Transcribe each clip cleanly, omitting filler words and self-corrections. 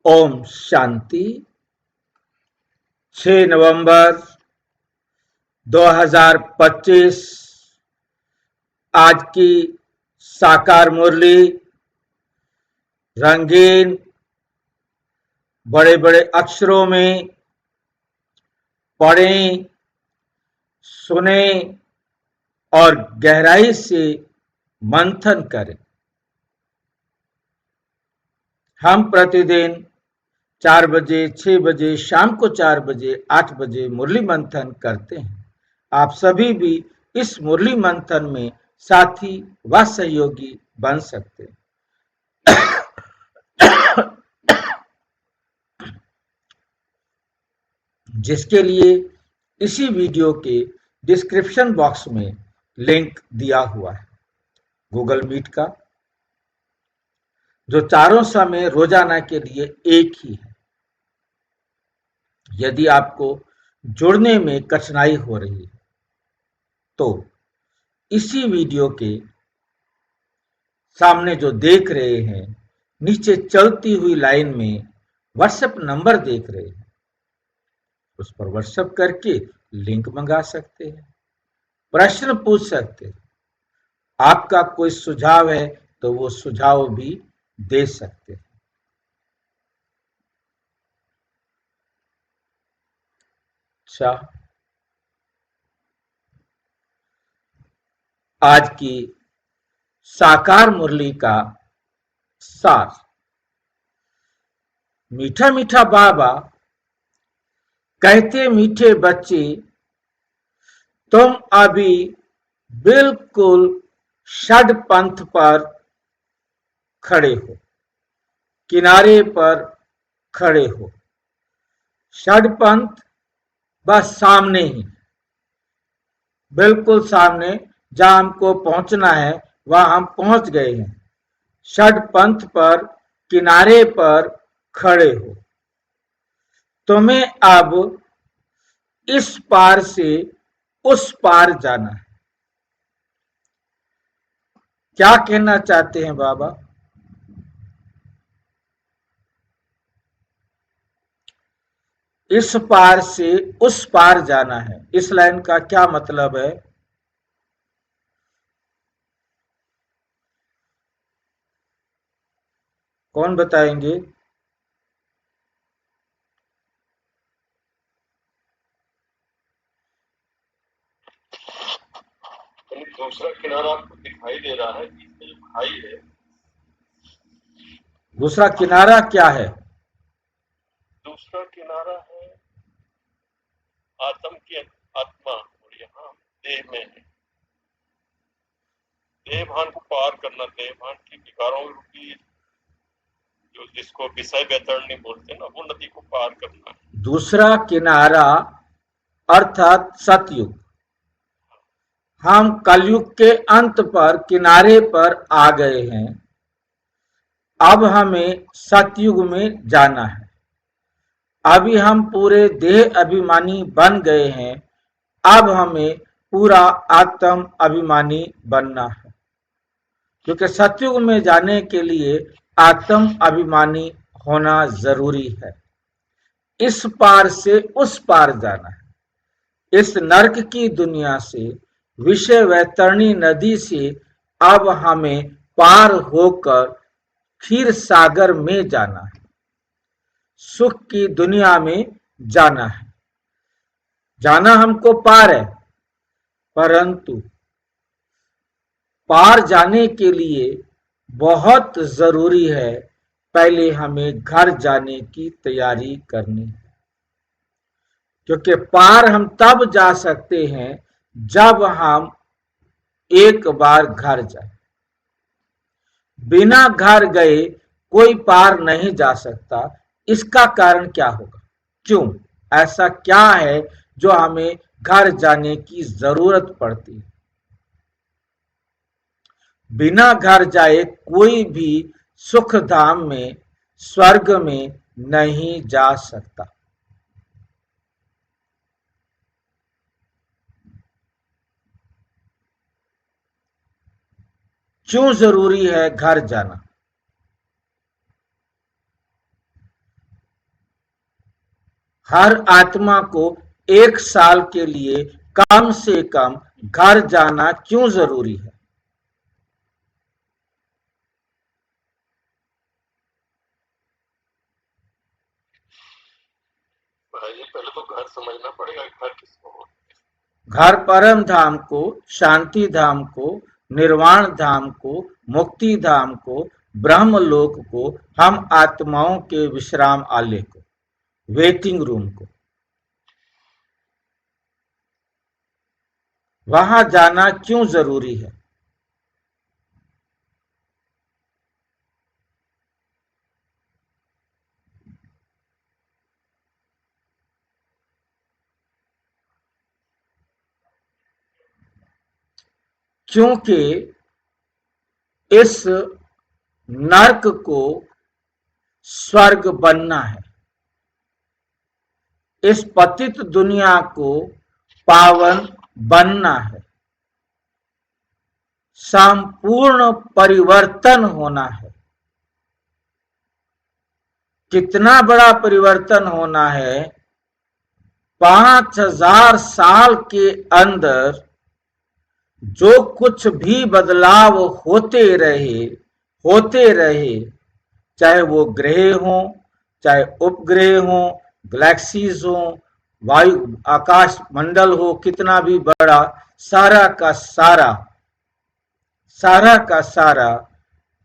ओम शांति। 6 नवंबर 2025 आज की साकार मुरली रंगीन बड़े बड़े अक्षरों में पढ़ें, सुने और गहराई से मंथन करें। हम प्रतिदिन 4 बजे, 6 बजे, शाम को 4 बजे, 8 बजे मुरली मंथन करते हैं। आप सभी भी इस मुरली मंथन में साथी व सहयोगी बन सकते हैं। जिसके लिए इसी वीडियो के डिस्क्रिप्शन बॉक्स में लिंक दिया हुआ है गूगल मीट का, जो चारों समय रोजाना के लिए एक ही है। यदि आपको जुड़ने में कठिनाई हो रही है तो इसी वीडियो के सामने जो देख रहे हैं, नीचे चलती हुई लाइन में व्हाट्सएप नंबर देख रहे हैं, उस पर व्हाट्सएप करके लिंक मंगा सकते हैं, प्रश्न पूछ सकते हैं। आपका कोई सुझाव है तो वो सुझाव भी दे सकते हैं। अच्छा, आज की साकार मुरली का सार। मीठा मीठा बाबा कहते, मीठे बच्चे तुम अभी बिल्कुल षड पंथ पर खड़े हो, किनारे पर खड़े हो। षड पंथ बस सामने ही, बिल्कुल सामने, जहां हमको पहुंचना है वहां हम पहुंच गए हैं। षड पंथ पर किनारे पर खड़े हो। तुम्हें अब इस पार से उस पार जाना है। क्या कहना चाहते हैं बाबा? इस पार से उस पार जाना है। इस लाइन का क्या मतलब है? कौन बताएंगे? दूसरा किनारा आपको दिखाई दे रहा है, इसमें जो खाई है। दूसरा किनारा क्या है? दूसरा किनारा है आत्म की आत्मा, और यहाँ देह में है। देहभान को पार करना, देहभान की विकारों रूपी जो जिसको विषय वैतरणी बोलते हैं ना, वो नदी को पार करना है। दूसरा किनारा अर्थात सतयुग। हम कलयुग के अंत पर किनारे पर आ गए हैं। अब हमें सतयुग में जाना है। अभी हम पूरे देह अभिमानी बन गए हैं। अब हमें पूरा आत्म अभिमानी बनना है, क्योंकि सतयुग में जाने के लिए आत्म अभिमानी होना जरूरी है। इस पार से उस पार जाना है। इस नरक की दुनिया से, विषय वैतरणी नदी से अब हमें पार होकर क्षीर सागर में जाना है, सुख की दुनिया में जाना है। जाना हमको पार है, परंतु पार जाने के लिए बहुत जरूरी है, पहले हमें घर जाने की तैयारी करनी है। क्योंकि पार हम तब जा सकते हैं जब हम एक बार घर जाए। बिना घर गए कोई पार नहीं जा सकता। इसका कारण क्या होगा? क्यों ऐसा क्या है जो हमें घर जाने की जरूरत पड़ती है? बिना घर जाए कोई भी सुख धाम में, स्वर्ग में नहीं जा सकता। क्यों जरूरी है घर जाना? हर आत्मा को 1 साल के लिए कम से कम घर जाना क्यों जरूरी है? भाई पहले तो घर समझना पड़ेगा कि घर किसको हो। घर परम धाम को, शांति धाम को, निर्वाण धाम को, मुक्ति धाम को, ब्रह्मलोक को, हम आत्माओं के विश्राम आलय को, वेटिंग रूम को, वहां जाना क्यों जरूरी है? क्योंकि इस नर्क को स्वर्ग बनना है, इस पतित दुनिया को पावन बनना है, संपूर्ण परिवर्तन होना है। कितना बड़ा परिवर्तन होना है? 5000 साल के अंदर जो कुछ भी बदलाव होते रहे, चाहे वो ग्रह हो, चाहे उपग्रह हो, गैलेक्सीज हो, वायु आकाश मंडल हो, कितना भी बड़ा, सारा का सारा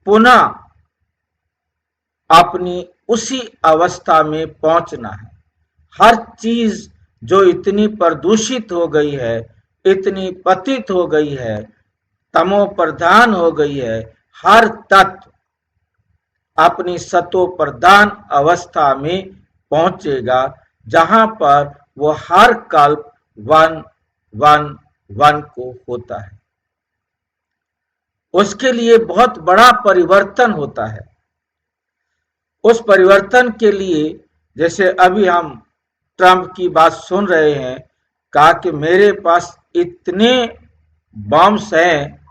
पुनः अपनी उसी अवस्था में पहुंचना है। हर चीज जो इतनी प्रदूषित हो गई है, इतनी पतित हो गई है, तमो प्रधान हो गई है, हर तत्व अपनी सतो प्रधान अवस्था में पहुंचेगा, जहां पर वो हर कल्प 1-1-1 को होता है। उसके लिए बहुत बड़ा परिवर्तन होता है। उस परिवर्तन के लिए, जैसे अभी हम ट्रंप की बात सुन रहे हैं, कहा कि मेरे पास इतने बम्स हैं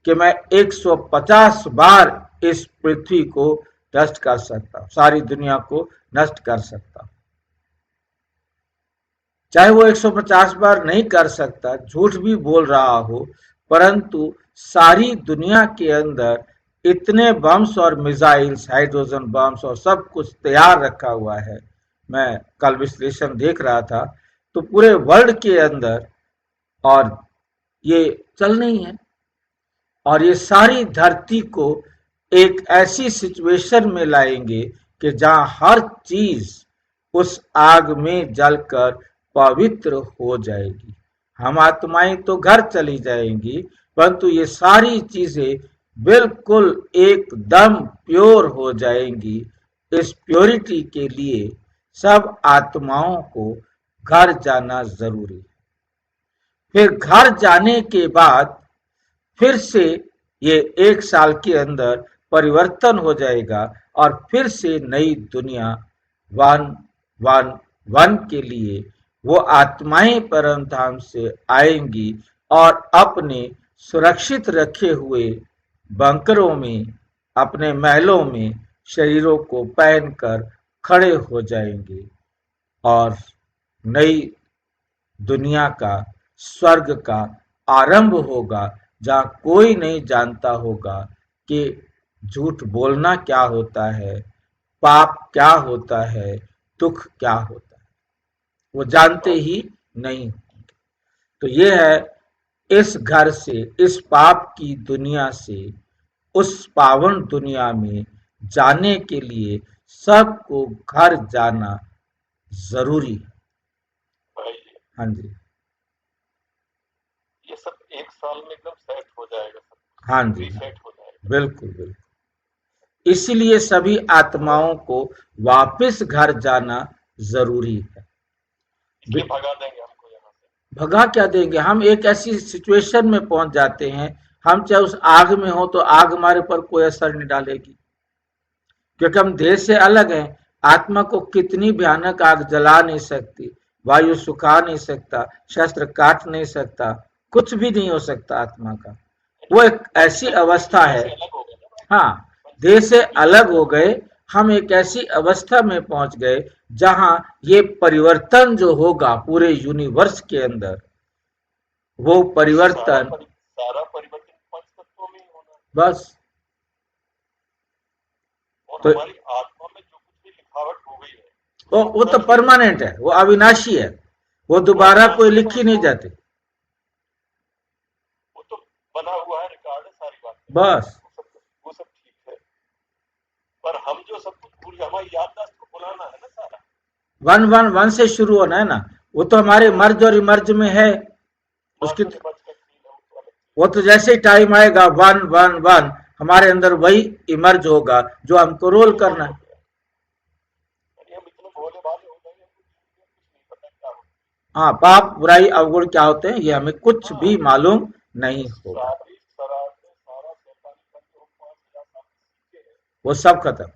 कि मैं 150 बार इस पृथ्वी को नष्ट कर सकता हूं, सारी दुनिया को नष्ट कर सकता हूं। चाहे वो 150 बार नहीं कर सकता, झूठ भी बोल रहा हो, परंतु सारी दुनिया के अंदर इतने बम्स और मिसाइल्स, हाइड्रोजन बम्स और सब कुछ तैयार रखा हुआ है। मैं कल विश्लेषण देख रहा था, तो पूरे वर्ल्ड के अंदर, और ये चल नहीं है, और ये सारी धरती को एक ऐसी सिचुएशन में लाएंगे कि जहां हर चीज उस आग में जलकर पवित्र हो जाएगी। हम आत्माएं तो घर चली जाएंगी, परंतु ये सारी चीजें बिल्कुल एकदम प्योर हो जाएंगी। इस प्योरिटी के लिए सब आत्माओं को घर जाना जरूरी है। फिर घर जाने के बाद फिर से ये 1 साल के अंदर परिवर्तन हो जाएगा, और फिर से नई दुनिया 1-1-1 के लिए वो आत्माएं परम धाम से आएंगी और अपने सुरक्षित रखे हुए बंकरों में, अपने महलों में शरीरों को पहनकर खड़े हो जाएंगे, और नई दुनिया का, स्वर्ग का आरंभ होगा, जहां कोई नहीं जानता होगा कि झूठ बोलना क्या होता है, पाप क्या होता है, दुख क्या होता है, वो जानते ही नहीं। तो ये है, इस घर से, इस पाप की दुनिया से उस पावन दुनिया में जाने के लिए सबको घर जाना जरूरी है। भाई हाँ जी, ये सब 1 साल में एकदम सेट हो जाएगा, सब हाँ जी, हाँ, रीसेट हो जाएगा। बिल्कुल बिल्कुल। इसलिए सभी आत्माओं को वापस घर जाना जरूरी है। इसलिए भगा देंगे हमको यहाँ से। भगा क्या देंगे? हम एक ऐसी सिचुएशन में पहुंच जाते हैं, हम चाहे उस आग में हो तो आग हमारे पर कोई असर नहीं डालेगी, क्योंकि हम देह से अलग हैं। आत्मा को कितनी भयानक आग जला नहीं सकती, वायु सुखा नहीं सकता, शस्त्र काट नहीं सकता, कुछ भी नहीं हो सकता आत्मा का। वो एक ऐसी अवस्था है, अलग हो गया ना। हाँ, देह से अलग हो गए, हम एक ऐसी अवस्था में पहुंच गए जहां ये परिवर्तन जो होगा पूरे यूनिवर्स के अंदर, वो परिवर्तन सारा परिवर्तन पंच तत्वों में ही होना है। बस। और तो हमारी आत्मा में जो कुछ भी लिखावट हो गई है वो तो परमानेंट है, वो अविनाशी है, वो दोबारा कोई लिख ही नहीं जाती। वो तो बना हुआ है, रिकॉर्ड है, सारी बात बस वो सब ठीक है, पर हम जो सब कुछ भूल गए, हमारी याददाश्त को बुलाना है ना सारा। 111 से शुरू होना है ना, वो तो हमारे मर्ज और इमर्ज में है। उसकी वो तो जैसे ही टाइम आएगा 111 हमारे अंदर वही इमर्ज होगा जो हमको रोल करना है। हम इतने भोले भाले हो गए, कुछ नहीं पता क्या हो। हाँ, पाप बुराई अवगुण क्या होते हैं ये हमें कुछ भी मालूम नहीं होगा, सारी शरारतें, सारा शैतानीपन जो हम 5000 साल सीखे हैं, वो सब खत्म,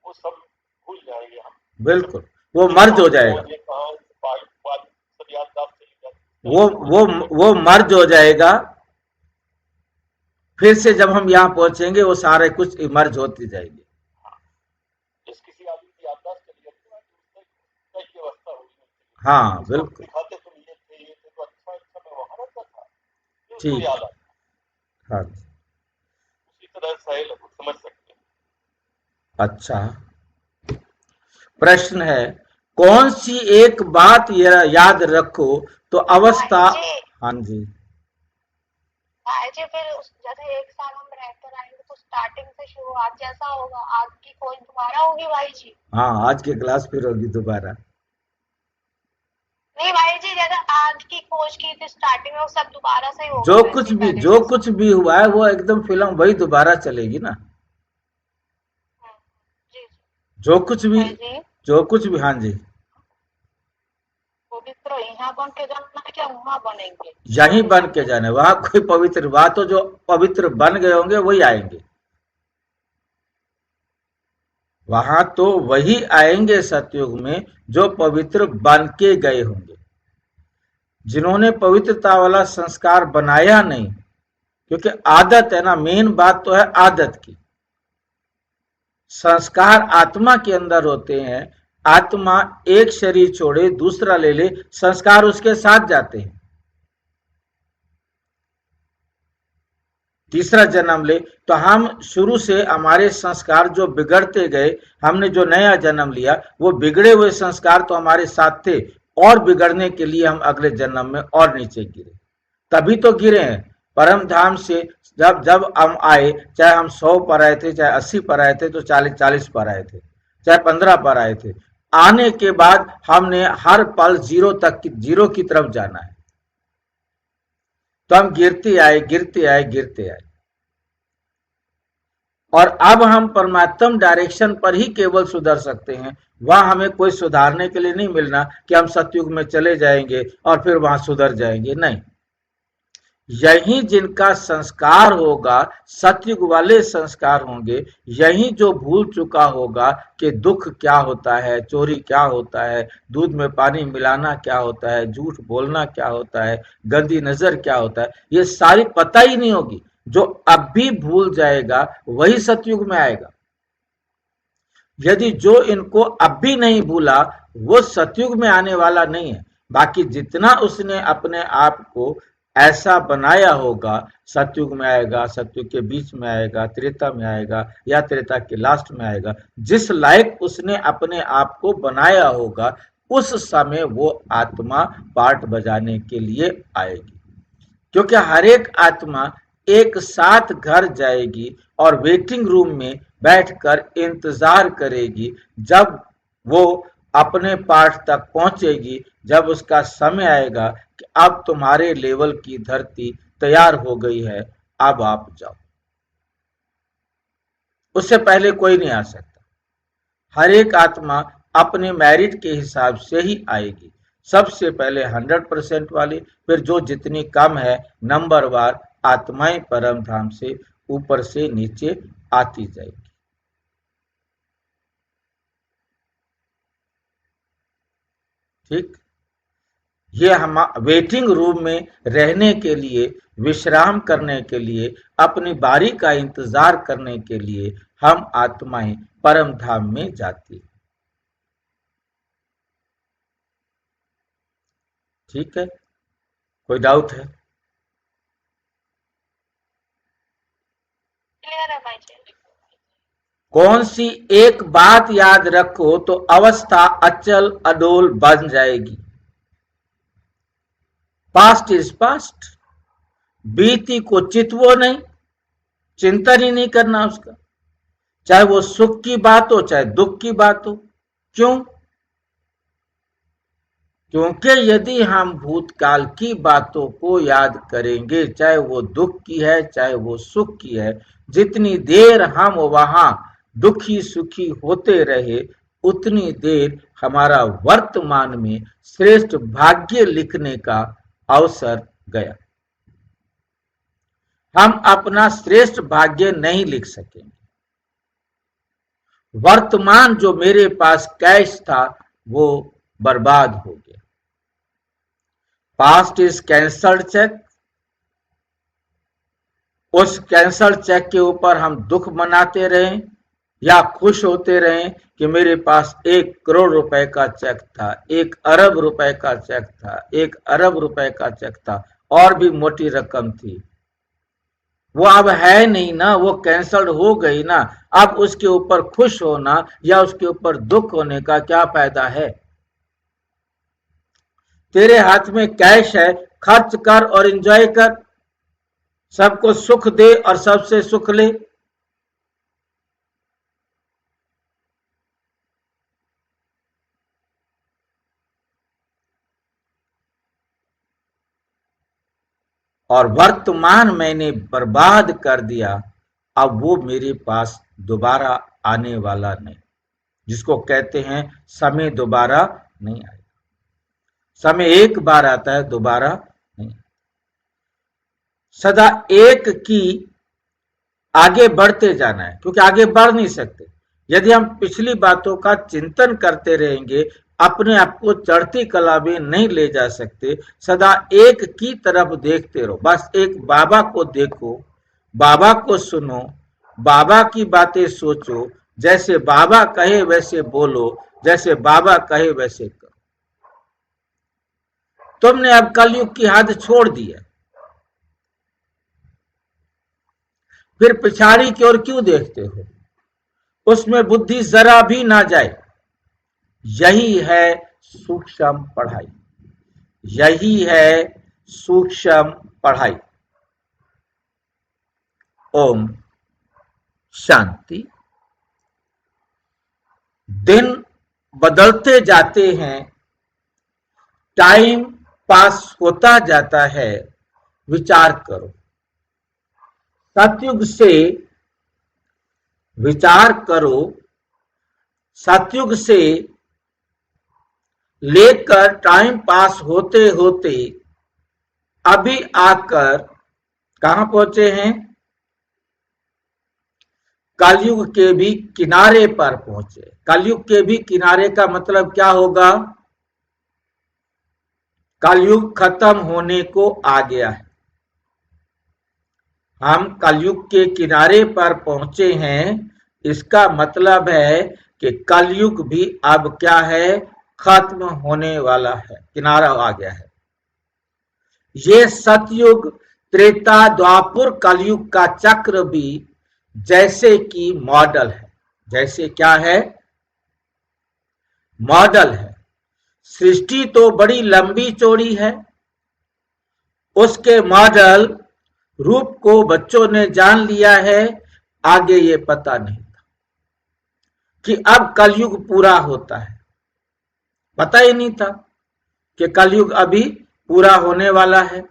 वो सब भूल जाएंगे हम। बिल्कुल वो मर्ज हो जाएगा, सब याददाश्त चली जाती। वो मर्ज हो जाएगा। फिर से जब हम यहाँ पहुंचेंगे वो सारे कुछ इमर्ज होती जाएंगे। जिस किसी आदमी की याददाश्त चली जाती है ना, उसकी अवस्था होगी। हाँ बिल्कुल, दिखाते तुम ये थे तो अच्छा मैं वहां रहता था, ठीक, याद आता। हाँ उसी तरह सही लगो, समझ सकते हैं। अच्छा, प्रश्न है कौन सी एक बात याद रखो तो अवस्था। हाँ जी, भाई जी फिर जैसे 1 साल हम रहकर आएंगे तो स्टार्टिंग से शुरुआत जैसा होगा, आज की खोज दोबारा होगी भाई जी। हाँ आज की क्लास फिर होगी दोबारा। नहीं भाई जी, जैसे आज की खोज की थी स्टार्टिंग में, वो सब दोबारा से ही होगा। जो कुछ भी हुआ है वो एकदम फिल्म वही दोबारा चलेगी ना। जी जो कुछ भी हाँ जी, पवित्र यहाँ बन के जाना है क्या वहां बनेंगे? यहीं बन के जाने, वहां कोई पवित्र बात हो, जो पवित्र बन गए होंगे वही आएंगे, वहां तो वही आएंगे सतयुग में जो पवित्र बन के गए होंगे। जिन्होंने पवित्रता वाला संस्कार बनाया नहीं, क्योंकि आदत है ना, मेन बात तो है आदत की। संस्कार आत्मा के अंदर होते हैं, आत्मा एक शरीर छोड़े दूसरा ले ले, संस्कार उसके साथ जाते हैं। तीसरा जन्म ले तो हम शुरू से हमारे संस्कार जो बिगड़ते गए, हमने जो नया जन्म लिया वो बिगड़े हुए संस्कार तो हमारे साथ थे, और बिगड़ने के लिए हम अगले जन्म में और नीचे गिरे, तभी तो गिरे हैं। परम धाम से जब जब हम आए, चाहे हम 100 पर आए थे, चाहे 80 पर आए थे, तो 40 पर आए थे, चाहे 15 पर आए थे, आने के बाद हमने हर पल जीरो की तरफ जाना है। तो हम गिरते आए गिरते आए गिरते आए, और अब हम परमात्म डायरेक्शन पर ही केवल सुधर सकते हैं। वहां हमें कोई सुधारने के लिए नहीं मिलना कि हम सतयुग में चले जाएंगे और फिर वहां सुधर जाएंगे, नहीं। यही जिनका संस्कार होगा, सतयुग वाले संस्कार होंगे, यही जो भूल चुका होगा कि दुख क्या होता है, चोरी क्या होता है, दूध में पानी मिलाना क्या होता है, झूठ बोलना क्या होता है, गंदी नजर क्या होता है, ये सारी पता ही नहीं होगी। जो अब भी भूल जाएगा वही सतयुग में आएगा। यदि जो इनको अब भी नहीं भूला वो सतयुग में आने वाला नहीं है। बाकी जितना उसने अपने आप को ऐसा बनाया होगा, सतयुग में आएगा, सतयुग के बीच में आएगा, त्रेता में आएगा, या त्रेता के लास्ट में आएगा, जिस लायक उसने अपने आप को बनाया होगा उस समय वो आत्मा पार्ट बजाने के लिए आएगी। क्योंकि हर एक आत्मा एक साथ घर जाएगी और वेटिंग रूम में बैठकर इंतजार करेगी जब वो अपने पार्ट तक पहुंचेगी, जब उसका समय आएगा कि अब तुम्हारे लेवल की धरती तैयार हो गई है, अब आप जाओ। उससे पहले कोई नहीं आ सकता। हर एक आत्मा अपने मेरिट के हिसाब से ही आएगी। सबसे पहले 100% वाली, फिर जो जितनी कम है नंबरवार आत्माएं परम धाम से ऊपर से नीचे आती जाएगी। ठीक, ये हम वेटिंग रूम में रहने के लिए, विश्राम करने के लिए, अपनी बारी का इंतजार करने के लिए हम आत्माएं परम धाम में जाती हैं। ठीक है, कोई डाउट है? क्लियर है भाई जी। कौन सी एक बात याद रखो तो अवस्था अचल अडोल बन जाएगी। पास्ट इज पास्ट, बीती को चितवो नहीं, चिंतन ही नहीं करना उसका, चाहे वो सुख की बात हो चाहे दुख की बात हो। क्यों? क्योंकि यदि हम भूतकाल की बातों को याद करेंगे, चाहे वो दुख की है चाहे वो सुख की है, जितनी देर हम वहां दुखी सुखी होते रहे उतनी देर हमारा वर्तमान में श्रेष्ठ भाग्य लिखने का अवसर गया। हम अपना श्रेष्ठ भाग्य नहीं लिख सकेंगे। वर्तमान जो मेरे पास कैश था वो बर्बाद हो गया। Past is cancelled cheque. उस कैंसल्ड चेक के ऊपर हम दुख मनाते रहें या खुश होते रहें कि मेरे पास 1 करोड़ रुपए का चेक था, 1 अरब रुपए का चेक था, 1 अरब रुपए का चेक था, और भी मोटी रकम थी, वो अब है नहीं ना, वो कैंसल्ड हो गई ना। अब उसके ऊपर खुश होना या उसके ऊपर दुख होने का क्या फायदा है? तेरे हाथ में कैश है, खर्च कर और एंजॉय कर, सबको सुख दे और सबसे सुख ले। और वर्तमान मैंने बर्बाद कर दिया, अब वो मेरे पास दोबारा आने वाला नहीं, जिसको कहते हैं समय दोबारा नहीं आएगा। समय एक बार आता है, दोबारा नहीं। सदा एक की आगे बढ़ते जाना है, क्योंकि आगे बढ़ नहीं सकते। यदि हम पिछली बातों का चिंतन करते रहेंगे, अपने आप को चढ़ती कला में नहीं ले जा सकते। सदा एक की तरफ देखते रहो, बस एक बाबा को देखो, बाबा को सुनो, बाबा की बातें सोचो, जैसे बाबा कहे वैसे बोलो, जैसे बाबा कहे वैसे करो। तुमने अब कलयुग की हद छोड़ दी है, फिर पिछाड़ी की ओर क्यों देखते हो? उसमें बुद्धि जरा भी ना जाए। यही है सूक्ष्म पढ़ाई, यही है सूक्ष्म पढ़ाई। ओम शांति। दिन बदलते जाते हैं, टाइम पास होता जाता है। विचार करो, सतयुग से विचार करो, सतयुग से लेकर टाइम पास होते होते अभी आकर कहां पहुंचे हैं? कलयुग के भी किनारे पर पहुंचे। कलयुग के भी किनारे का मतलब क्या होगा? कलयुग खत्म होने को आ गया है। हम कलयुग के किनारे पर पहुंचे हैं, इसका मतलब है कि कलयुग भी अब क्या है? खत्म होने वाला है, किनारा आ गया है। ये सतयुग, त्रेता, द्वापुर, कलयुग का चक्र भी जैसे कि मॉडल है। जैसे क्या है? मॉडल है। सृष्टि तो बड़ी लंबी चौड़ी है, उसके मॉडल रूप को बच्चों ने जान लिया है। आगे ये पता नहीं था कि अब कलयुग पूरा होता है, पता ही नहीं था कि कलयुग अभी पूरा होने वाला है।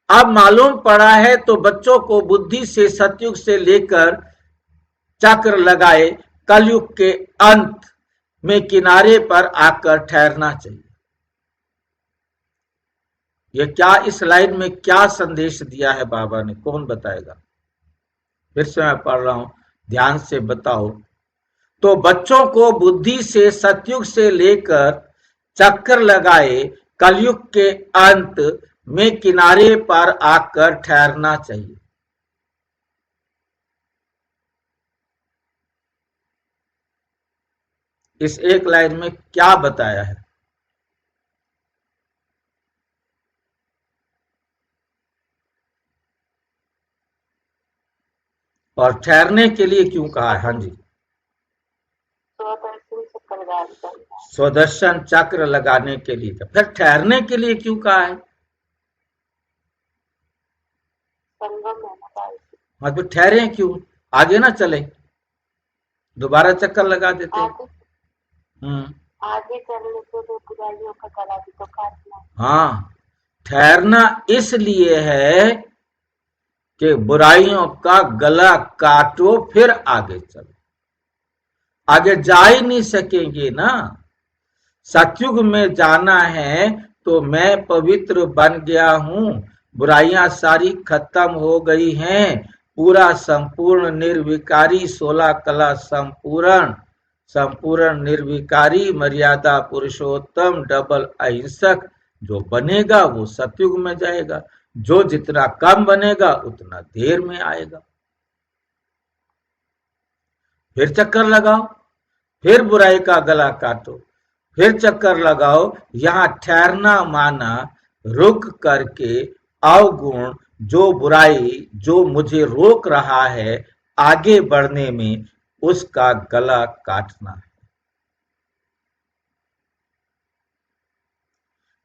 अब मालूम पड़ा है तो बच्चों को बुद्धि से सतयुग से लेकर चक्र लगाए कलयुग के अंत में किनारे पर आकर ठहरना चाहिए। ये क्या, इस लाइन में क्या संदेश दिया है बाबा ने, कौन बताएगा? फिर से मैं पढ़ रहा हूं, ध्यान से बताओ। तो बच्चों को बुद्धि से सतयुग से लेकर चक्कर लगाए कलयुग के अंत में किनारे पर आकर ठहरना चाहिए। इस एक लाइन में क्या बताया है? और ठहरने के लिए क्यों कहा है? हाँ जी, स्वदर्शन चक्र लगाने के लिए। तो फिर ठहरने के लिए क्यों कहा है? हाँ, तो ठहरे क्यों? आगे ना चले, दोबारा चक्कर लगा देते। आगे चलने के लिए बुराइयों का गला भी तो काटना। हाँ, ठहरना इसलिए है कि बुराइयों का गला काटो फिर आगे चलो। आगे जा ही नहीं सकेंगे ना। सतयुग में जाना है तो मैं पवित्र बन गया हूं, बुराइयां सारी खत्म हो गई हैं, पूरा संपूर्ण निर्विकारी 16 कला संपूर्ण संपूर्ण निर्विकारी मर्यादा पुरुषोत्तम डबल अहिंसक जो बनेगा वो सतयुग में जाएगा, जो जितना कम बनेगा उतना देर में आएगा। फिर चक्कर लगाओ, फिर बुराई का गला काटो, फिर चक्कर लगाओ। यहां ठहरना माना रुक करके अवगुण, जो बुराई जो मुझे रोक रहा है आगे बढ़ने में, उसका गला काटना है।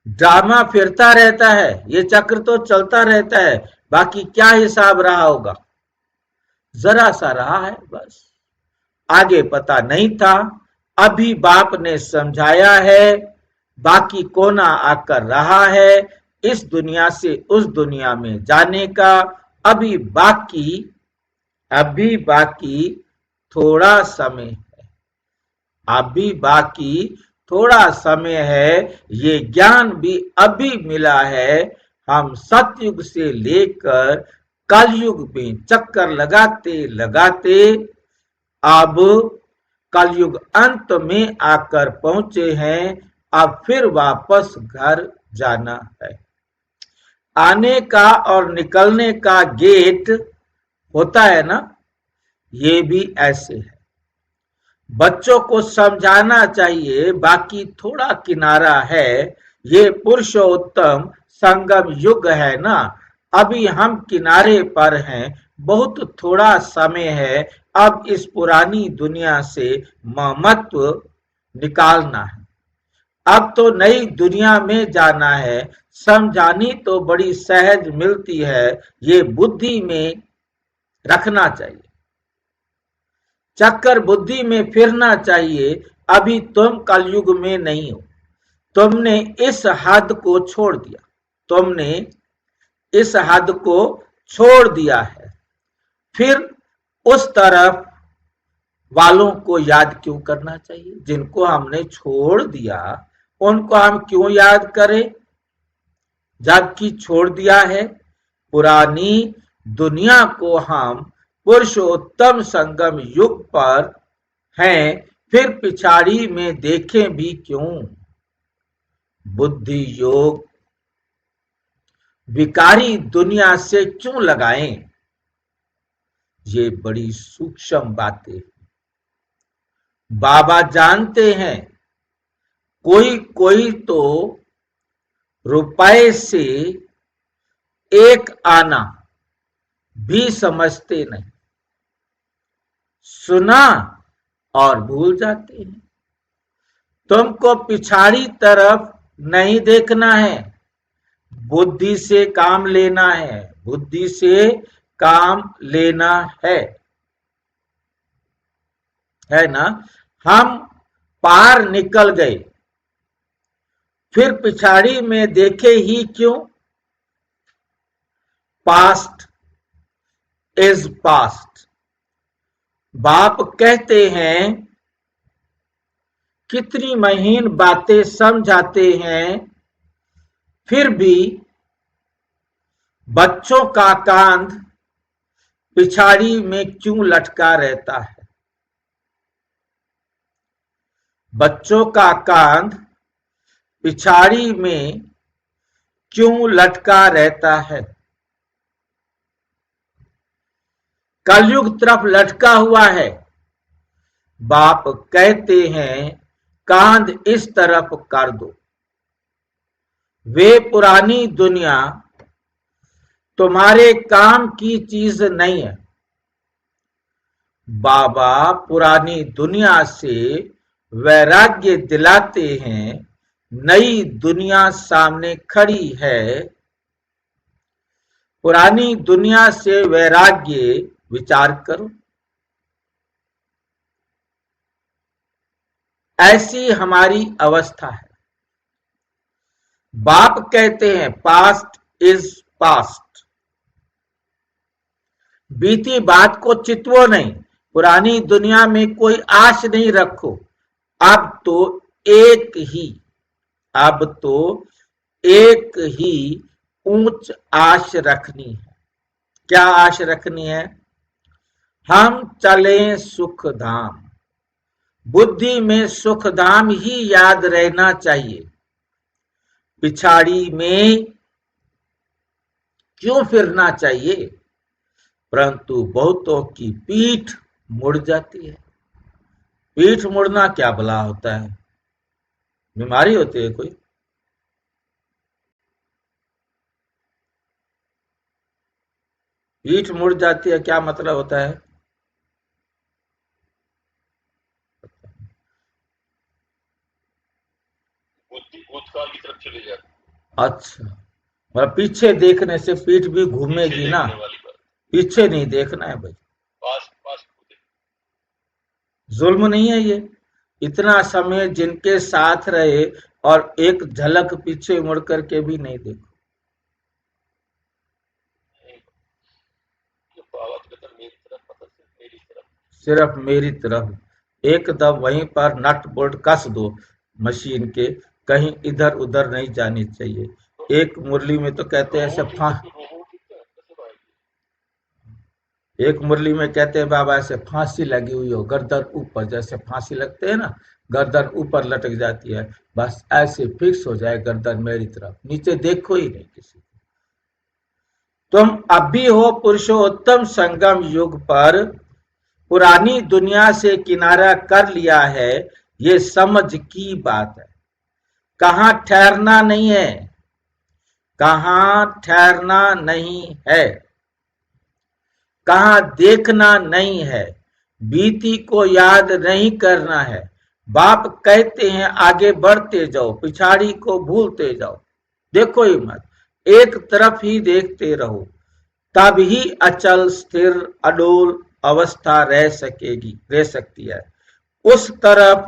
ड्रामा फिरता रहता है, ये चक्र तो चलता रहता है, बाकी क्या हिसाब रहा होगा? जरा सा रहा है बस, आगे पता नहीं था, अभी बाप ने समझाया है, बाकी कोना आकर रहा है इस दुनिया से उस दुनिया में जाने का। अभी बाकी थोड़ा समय है, अभी बाकी थोड़ा समय है। ये ज्ञान भी अभी मिला है। हम सतयुग से लेकर कलयुग में चक्कर लगाते लगाते अब कलयुग अंत में आकर पहुंचे हैं। अब फिर वापस घर जाना है। आने का और निकलने का गेट होता है ना, ये भी ऐसे है। बच्चों को समझाना चाहिए, बाकी थोड़ा किनारा है, ये पुरुषोत्तम संगम युग है ना, अभी हम किनारे पर हैं, बहुत थोड़ा समय है। अब इस पुरानी दुनिया से ममत्व निकालना है, अब तो नई दुनिया में जाना है। समझानी तो बड़ी सहज मिलती है, ये बुद्धि में रखना चाहिए, चक्कर बुद्धि में फिरना चाहिए। अभी तुम कलयुग में नहीं हो, तुमने इस हद को छोड़ दिया, तुमने इस हद को छोड़ दिया है। फिर उस तरफ वालों को याद क्यों करना चाहिए? जिनको हमने छोड़ दिया उनको हम क्यों याद करें, जबकि छोड़ दिया है। पुरानी दुनिया को हम पुरुषोत्तम संगम युग पर हैं, फिर पिछाड़ी में देखें भी क्यों? बुद्धि योग विकारी दुनिया से क्यों लगाएं? ये बड़ी सूक्ष्म बातें बाबा जानते हैं। कोई कोई तो रुपए से एक आना भी समझते नहीं, सुना और भूल जाते हैं। तुमको पिछाड़ी तरफ नहीं देखना है, बुद्धि से काम लेना है, बुद्धि से काम लेना है ना। हम पार निकल गए, फिर पिछाड़ी में देखे ही क्यों? Past is past. बाप कहते हैं, कितनी महीन बातें समझाते हैं, फिर भी बच्चों का कांध पिछाड़ी में क्यों लटका रहता है? बच्चों का कांध पिछाड़ी में क्यों लटका रहता है? कलयुग तरफ लटका हुआ है। बाप कहते हैं कांध इस तरफ कर दो। वे पुरानी दुनिया तुम्हारे काम की चीज नहीं है। बाबा पुरानी दुनिया से वैराग्य दिलाते हैं, नई दुनिया सामने खड़ी है। पुरानी दुनिया से वैराग्य विचार करो। ऐसी हमारी अवस्था है। बाप कहते हैं पास्ट इज पास्ट। बीती बात को चितवो नहीं, पुरानी दुनिया में कोई आश नहीं रखो। अब तो एक ही ऊंच आश रखनी है। क्या आश रखनी है? हम चलें सुख धाम। बुद्धि में सुख धाम ही याद रहना चाहिए। पिछाड़ी में क्यों फिरना चाहिए? परंतु बहुतों की पीठ मुड़ जाती है। पीठ मुड़ना क्या भला होता है? बीमारी होती है कोई? पीठ मुड़ जाती है, क्या मतलब होता है? बुद्धि भूतकाल की तरफ चली जाती। अच्छा, मतलब पीछे देखने से पीठ भी घूमेगी पीछे ना। देखने वाली बात, पीछे नहीं देखना है भाई। पास पास को देख। जुल्म नहीं है ये? इतना समय जिनके साथ रहे और एक झलक पीछे मुड़ करके भी नहीं देखो। तो बाबा कहता मेरी तरफ पता सिर्फ मेरी तरफ। सिर्फ मेरी तरफ। एकदम वहीं पर नट बोल्ट कस दो मशीन के, कहीं इधर उधर नहीं जानी चाहिए। एक मुरली में तो कहते हैं ऐसे एक मुरली में कहते हैं बाबा ऐसे फांसी लगी हुई हो, गर्दन ऊपर, जैसे फांसी लगते हैं ना, गर्दन ऊपर लटक जाती है, बस ऐसे फिक्स हो जाए गर्दन मेरी तरफ, नीचे देखो ही नहीं किसी को। तुम अब भी हो पुरुषोत्तम संगम युग पर, पुरानी दुनिया से किनारा कर लिया है, ये समझ की बात है। कहां ठहरना नहीं है, कहां ठहरना नहीं है, कहां देखना नहीं है, बीती को याद नहीं करना है। बाप कहते हैं आगे बढ़ते जाओ, पिछाड़ी को भूलते जाओ। देखो ही मत, एक तरफ ही देखते रहो, तब ही अचल स्थिर अडोल अवस्था रह सकती है। उस तरफ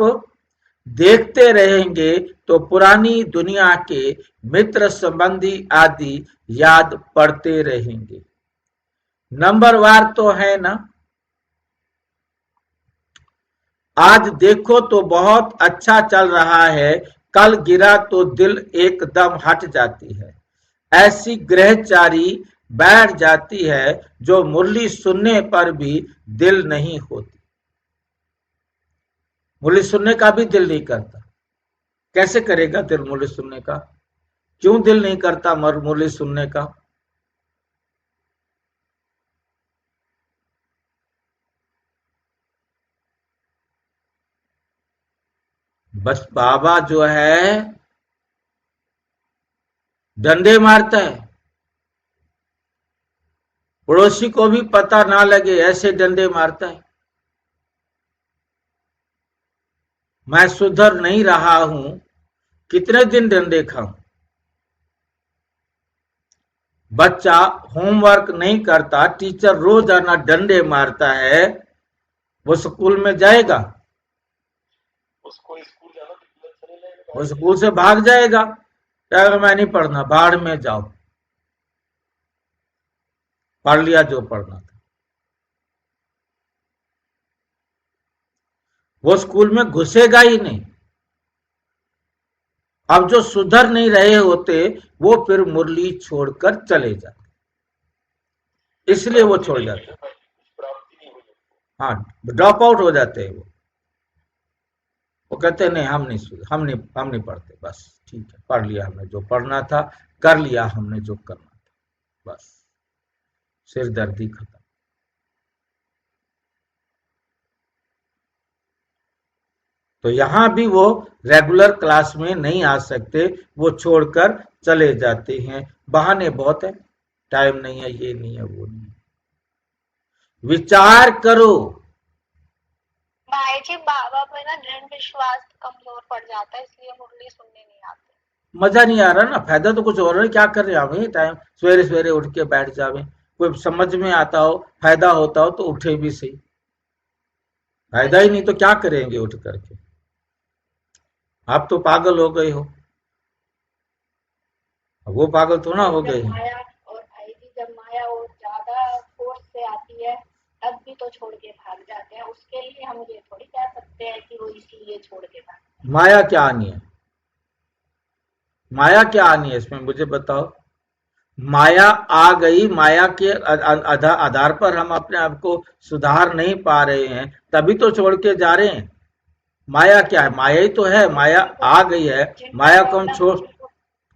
देखते रहेंगे तो पुरानी दुनिया के मित्र संबंधी आदि याद पड़ते रहेंगे। नंबरवार तो है ना। आज देखो तो बहुत अच्छा चल रहा है, कल गिरा तो दिल एकदम हट जाती है। ऐसी ग्रहचारी बैठ जाती है जो मुरली सुनने पर भी दिल नहीं होती। मुरली सुनने का भी दिल नहीं करता। कैसे करेगा दिल मुरली सुनने का? क्यों दिल नहीं करता मुरली सुनने का? बस बाबा जो है डंडे मारता है, पड़ोसी को भी पता ना लगे ऐसे डंडे मारता है। मैं सुधर नहीं रहा हूं, कितने दिन डंडे खाऊं? बच्चा होमवर्क नहीं करता, टीचर रोजाना डंडे मारता है, वो स्कूल में जाएगा? उसको स्कूल जाना तो अच्छा नहीं लगेगा। वो स्कूल से भाग जाएगा, कहेगा मैं नहीं पढ़ना, बाहर में जाओ, पढ़ लिया जो पढ़ना था। वो स्कूल में घुसेगा ही नहीं। अब जो सुधर नहीं रहे होते वो फिर मुरली छोड़कर चले जाते, इसलिए वो छोड़ जाते। हाँ, ड्रॉप आउट हो जाते हैं वो कहते हैं नहीं हम नहीं पढ़ते, बस ठीक है, पढ़ लिया हमने जो पढ़ना था, कर लिया हमने जो करना था, बस सिरदर्दी खत्म। तो यहाँ भी वो रेगुलर क्लास में नहीं आ सकते, वो छोड़कर चले जाते हैं। बहाने बहुत है, टाइम नहीं है, ये नहीं है, वो नहीं है। विचार करो। भाई जी बाबा पे ना दृढ़ विश्वास कमजोर पड़ जाता है, इसलिए मुरली सुनने नहीं आते। मजा नहीं आ रहा ना, फायदा तो कुछ और है, क्या कर रहे हैं टाइम सवेरे सवेरे उठ के बैठ जावे। कोई समझ में आता हो, फायदा होता हो तो उठे भी सही, फायदा ही नहीं तो क्या करेंगे उठ करके। आप तो पागल हो गए हो, वो पागल थोड़ा हो गए हैं। माया और भाई जी जब माया और ज्यादा फोर्स से आती है तब भी तो छोड़ के भाग जाते हैं, उसके लिए हम ये थोड़ी कह सकते हैं कि वो इसलिए छोड़ के भाग। माया क्या आनी है, माया क्या आनी है इसमें मुझे बताओ। माया आ गई, माया के आधार पर हम अपने आप को सुधार नहीं पा रहे हैं, तभी तो छोड़ के जा रहे हैं। माया क्या है, माया ही तो है, माया आ गई है, माया को हम छोड़।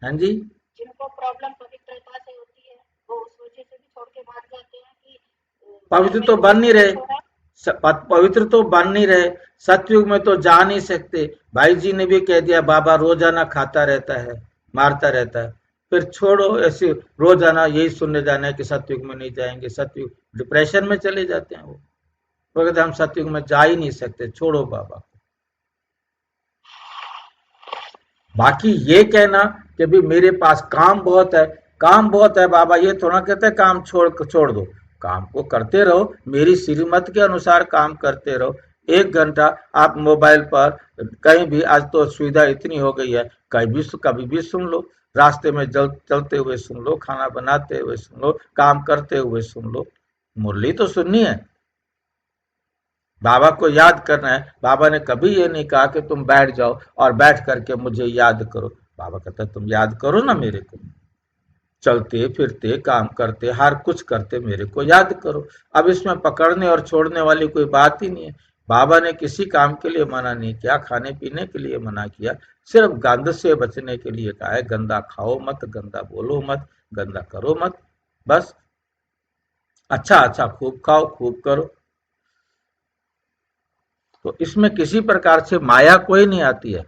हाँ जी, जिनको प्रॉब्लम पवित्रता से होती है वो उस वजह से भी छोड़ के भाग जाते हैं कि पवित्र तो बन नहीं रहे, पवित्र तो बन नहीं रहे, सतयुग में तो जा नहीं सकते। भाई जी ने भी कह दिया, बाबा रोजाना खाता रहता है, मारता रहता है, फिर छोड़ो ऐसे रोजाना यही सुनने जाना है कि सतयुग में नहीं जाएंगे, सतयुग डिप्रेशन में चले जाते हैं। वो कहते हम सतयुग में जा ही नहीं सकते, छोड़ो बाबा। बाकी ये कहना कि भी मेरे पास काम बहुत है, काम बहुत है बाबा, ये थोड़ा कहते हैं काम छोड़ दो। काम को करते रहो, मेरी श्रीमत के अनुसार काम करते रहो। 1 घंटा आप मोबाइल पर कहीं भी, आज तो सुविधा इतनी हो गई है, कभी भी सुन लो, रास्ते में चलते हुए सुन लो, खाना बनाते हुए सुन लो, काम करते हुए सुन लो, मुरली तो सुननी है। बाबा को याद करना है। बाबा ने कभी ये नहीं कहा कि तुम बैठ जाओ और बैठ करके मुझे याद करो। बाबा कहता है तुम याद करो ना मेरे को, चलते फिरते काम करते हर कुछ करते मेरे को याद करो। अब इसमें पकड़ने और छोड़ने वाली कोई बात ही नहीं है। बाबा ने किसी काम के लिए मना नहीं किया, खाने पीने के लिए मना किया, सिर्फ गंद से बचने के लिए कहा है। गंदा खाओ मत, गंदा बोलो मत, गंदा करो मत, बस अच्छा अच्छा खूब खाओ खूब करो। तो इसमें किसी प्रकार से माया कोई नहीं आती है,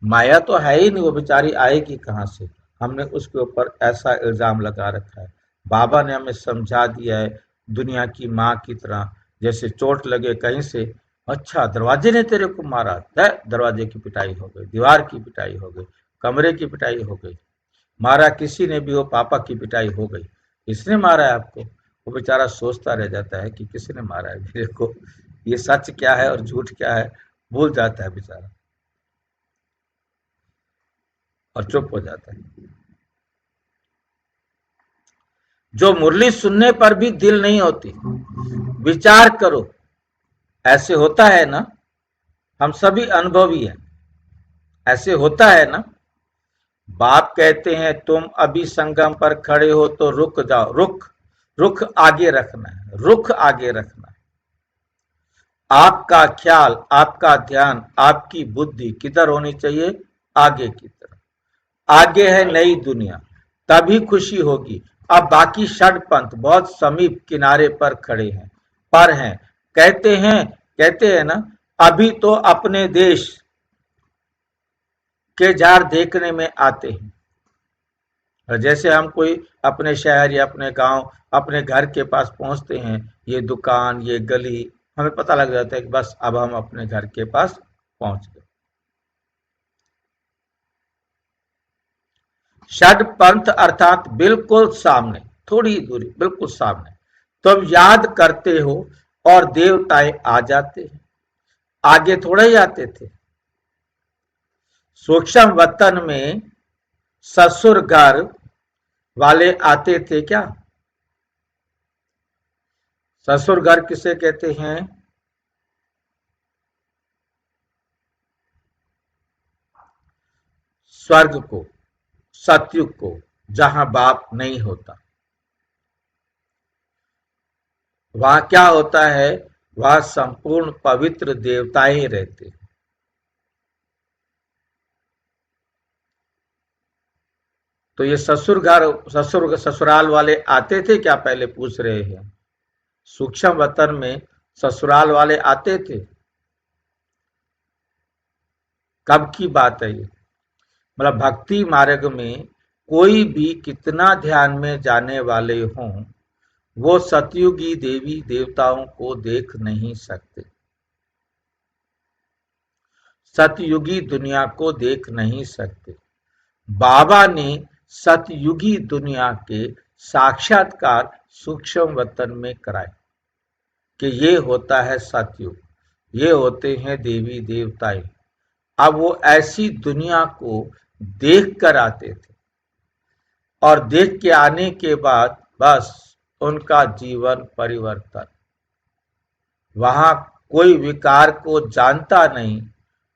माया तो है ही नहीं, वो बेचारी आएगी कहाँ से। हमने उसके ऊपर ऐसा इल्जाम लगा रखा है। बाबा ने हमें समझा दिया है दुनिया की माँ की तरह, जैसे चोट लगे कहीं से, अच्छा दरवाजे ने तेरे को मारा, दरवाजे की पिटाई हो गई, दीवार की पिटाई हो गई, कमरे की पिटाई हो गई, मारा किसी ने भी हो, पापा की पिटाई हो गई, इसने मारा है आपको। वो बेचारा सोचता रह जाता है कि किसने मारा है मेरे को, ये सच क्या है और झूठ क्या है भूल जाता है बेचारा और चुप हो जाता है। जो मुरली सुनने पर भी दिल नहीं होती, विचार करो, ऐसे होता है ना, हम सभी अनुभवी हैं, ऐसे होता है ना। बाप कहते हैं तुम अभी संगम पर खड़े हो तो रुक जाओ, रुख आगे रखना है, रुख आगे रखना है। आपका ख्याल, आपका ध्यान, आपकी बुद्धि किधर होनी चाहिए, आगे की तरफ। आगे है नई दुनिया, तभी खुशी होगी। अब बाकी षडपंथ बहुत समीप किनारे पर खड़े हैं, पर हैं, कहते हैं ना, अभी तो अपने देश के जार देखने में आते हैं। और जैसे हम कोई अपने शहर या अपने गांव, अपने घर के पास पहुंचते हैं, ये दुकान, ये गली, हमें पता लग जाता है कि बस अब हम अपने घर के पास पहुंच गए। षडपंथ अर्थात बिल्कुल सामने, थोड़ी दूरी, बिल्कुल सामने। तुम याद करते हो और देवताएं आ जाते हैं, आगे थोड़ा ही आते थे। सूक्ष्म वतन में ससुर घर वाले आते थे क्या? ससुर घर किसे कहते हैं? स्वर्ग को, सतयुग को, जहां बाप नहीं होता। वहां क्या होता है, वहां संपूर्ण पवित्र देवताएं रहते हैं। तो ये ससुराल वाले आते थे क्या, पहले पूछ रहे हैं। सूक्ष्म वतन में ससुराल वाले आते थे। कब की बात है ये? मतलब भक्ति मार्ग में कोई भी कितना ध्यान में जाने वाले हों, वो सतयुगी देवी देवताओं को देख नहीं सकते, सतयुगी दुनिया को देख नहीं सकते। बाबा ने सतयुगी दुनिया के साक्षात्कार सूक्ष्म वतन में कराए कि ये होता है सतयुग, ये होते हैं देवी देवताएं। अब वो ऐसी दुनिया को देख कर आते थे और देख के आने के बाद बस उनका जीवन परिवर्तन। वहां कोई विकार को जानता नहीं,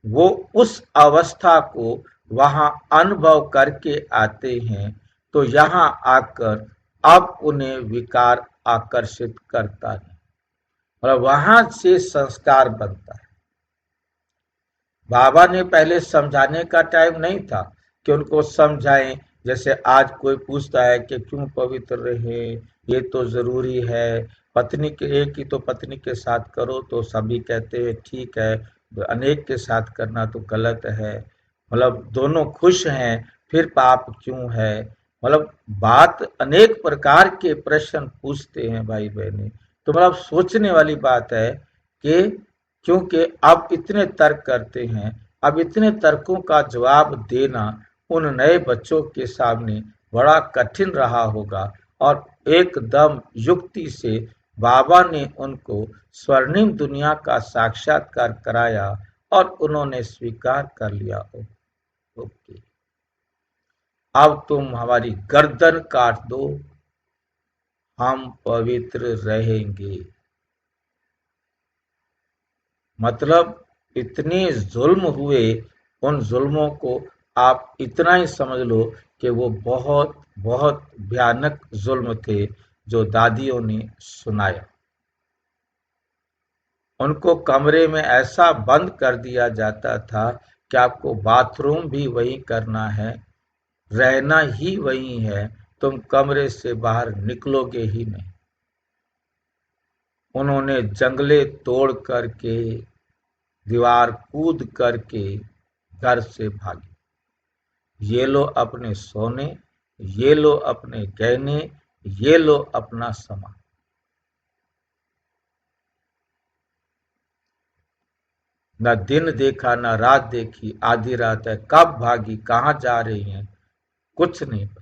वो उस अवस्था को वहां अनुभव करके आते हैं, तो यहाँ आकर अब उन्हें विकार आकर्षित करता नहीं, और वहां से संस्कार बनता है। बाबा ने पहले समझाने का टाइम नहीं था कि उनको समझाएं। जैसे आज कोई पूछता है कि क्यों पवित्र रहे, ये तो जरूरी है, पत्नी के एक ही तो पत्नी के साथ करो, तो सभी कहते हैं ठीक है, अनेक के साथ करना तो गलत है, मतलब दोनों खुश हैं फिर पाप क्यों है। मतलब बात अनेक प्रकार के प्रश्न पूछते हैं भाई बहनी। तो मतलब सोचने वाली बात है कि क्योंकि अब इतने तर्क करते हैं, अब इतने तर्कों का जवाब देना उन नए बच्चों के सामने बड़ा कठिन रहा होगा, और एकदम युक्ति से बाबा ने उनको स्वर्णिम दुनिया का साक्षात्कार कराया और उन्होंने स्वीकार कर लिया। ओके, अब तुम हमारी गर्दन काट दो, हम पवित्र रहेंगे। मतलब इतने जुल्म हुए, उन जुल्मों को आप इतना ही समझ लो कि वो बहुत बहुत भयानक जुल्म थे जो दादियों ने सुनाया। उनको कमरे में ऐसा बंद कर दिया जाता था कि आपको बाथरूम भी वही करना है, रहना ही वही है, तुम कमरे से बाहर निकलोगे ही नहीं। उन्होंने जंगले तोड़ करके, दीवार कूद करके घर से भागे। ये लो अपने सोने, ये लो अपने गहने, ये लो अपना सामान। न दिन देखा न रात देखी, आधी रात है, कब भागी, कहां जा रही हैं, कुछ नहीं पता।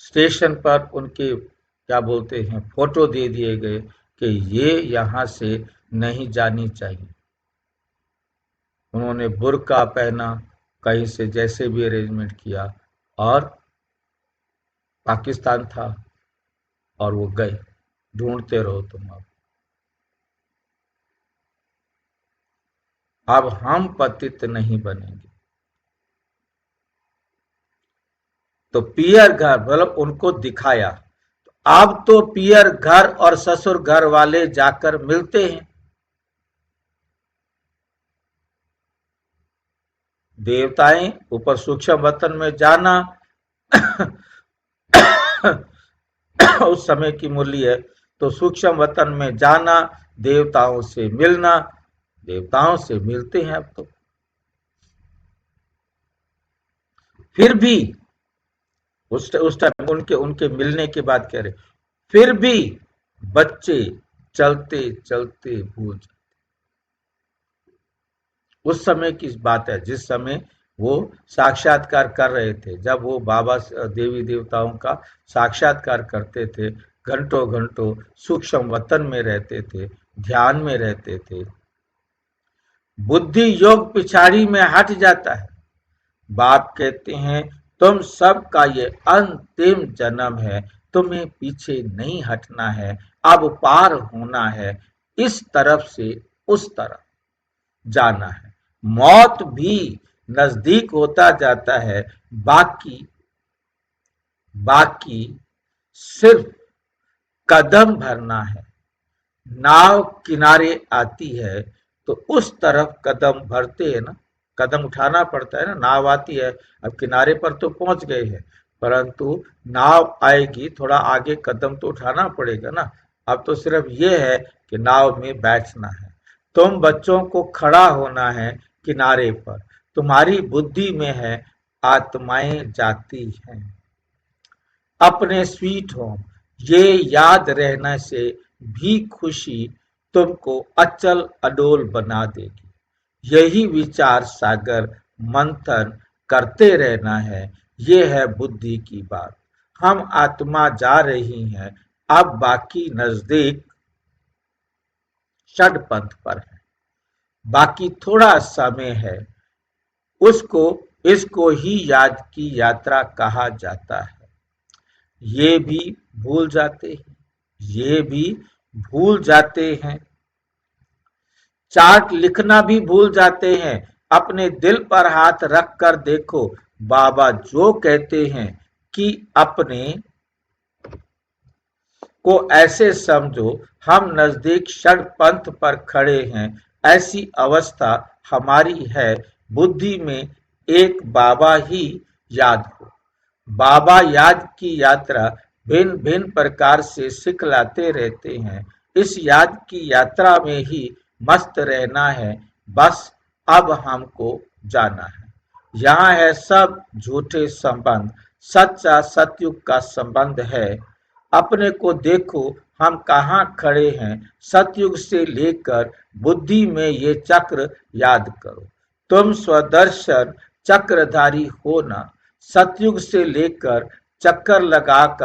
स्टेशन पर उनके क्या बोलते हैं फोटो दे दिए गए कि ये यहां से नहीं जानी चाहिए। उन्होंने बुर्का पहना, कहीं से जैसे भी अरेंजमेंट किया, और पाकिस्तान था और वो गए। ढूंढते रहो तुम। अब हम पतित नहीं बनेंगे। तो पियर घर मतलब उनको दिखाया। अब तो पियर घर और ससुर घर वाले जाकर मिलते हैं। देवताएं ऊपर सूक्ष्म वतन में जाना उस समय की मूल्य है। तो सूक्ष्म वतन में जाना, देवताओं से मिलना, देवताओं से मिलते हैं अब तो। फिर भी उस टाइम उनके उनके मिलने के बाद कह रहे, फिर भी बच्चे चलते चलते भूल जाते। उस समय की बात है जिस समय वो साक्षात्कार कर रहे थे, जब वो बाबा देवी देवताओं का साक्षात्कार करते थे, घंटों घंटों सूक्ष्म वतन में रहते थे, ध्यान में रहते थे। बुद्धि योग पिछाड़ी में हट जाता है। बाप कहते हैं तुम सबका ये अंतिम जन्म है, तुम्हें पीछे नहीं हटना है, अब पार होना है, इस तरफ से उस तरफ जाना है। मौत भी नजदीक होता जाता है, बाकी बाकी सिर्फ कदम भरना है। नाव किनारे आती है तो उस तरफ कदम भरते हैं ना, कदम उठाना पड़ता है ना। नाव आती है, अब किनारे पर तो पहुंच गए हैं, परंतु नाव आएगी, थोड़ा आगे कदम तो उठाना पड़ेगा ना। अब तो सिर्फ ये है कि नाव में बैठना है। तुम बच्चों को खड़ा होना है किनारे पर। तुम्हारी बुद्धि में है, आत्माएं जाती हैं अपने स्वीट होम। ये याद रहने से भी खुशी तुमको अचल अडोल बना देगी। यही विचार सागर मंथन करते रहना है। ये है बुद्धि की बात। हम आत्मा जा रही हैं, अब बाकी नजदीक षडपंथ पर है। बाकी थोड़ा समय है। उसको इसको ही याद की यात्रा कहा जाता है। ये भी भूल जाते हैं, ये भी भूल जाते हैं। चार्ट लिखना भी भूल जाते हैं। अपने दिल पर हाथ रख कर देखो, बाबा जो कहते हैं कि अपने को ऐसे समझो हम नजदीक षडपंथ पर खड़े हैं। ऐसी अवस्था हमारी है। बुद्धि में एक बाबा ही याद हो। बाबा याद की यात्रा भिन्न भिन्न प्रकार से सिखलाते रहते हैं। इस याद की यात्रा में ही मस्त रहना है। बस अब हमको जाना है। यहाँ है सब झूठे संबंध, सच्चा सतयुग का संबंध है। अपने को देखो हम कहाँ खड़े हैं। सतयुग से लेकर बुद्धि में ये चक्र याद करो। तुम स्वदर्शन चक्रधारी हो ना। सतयुग से लेकर चक्कर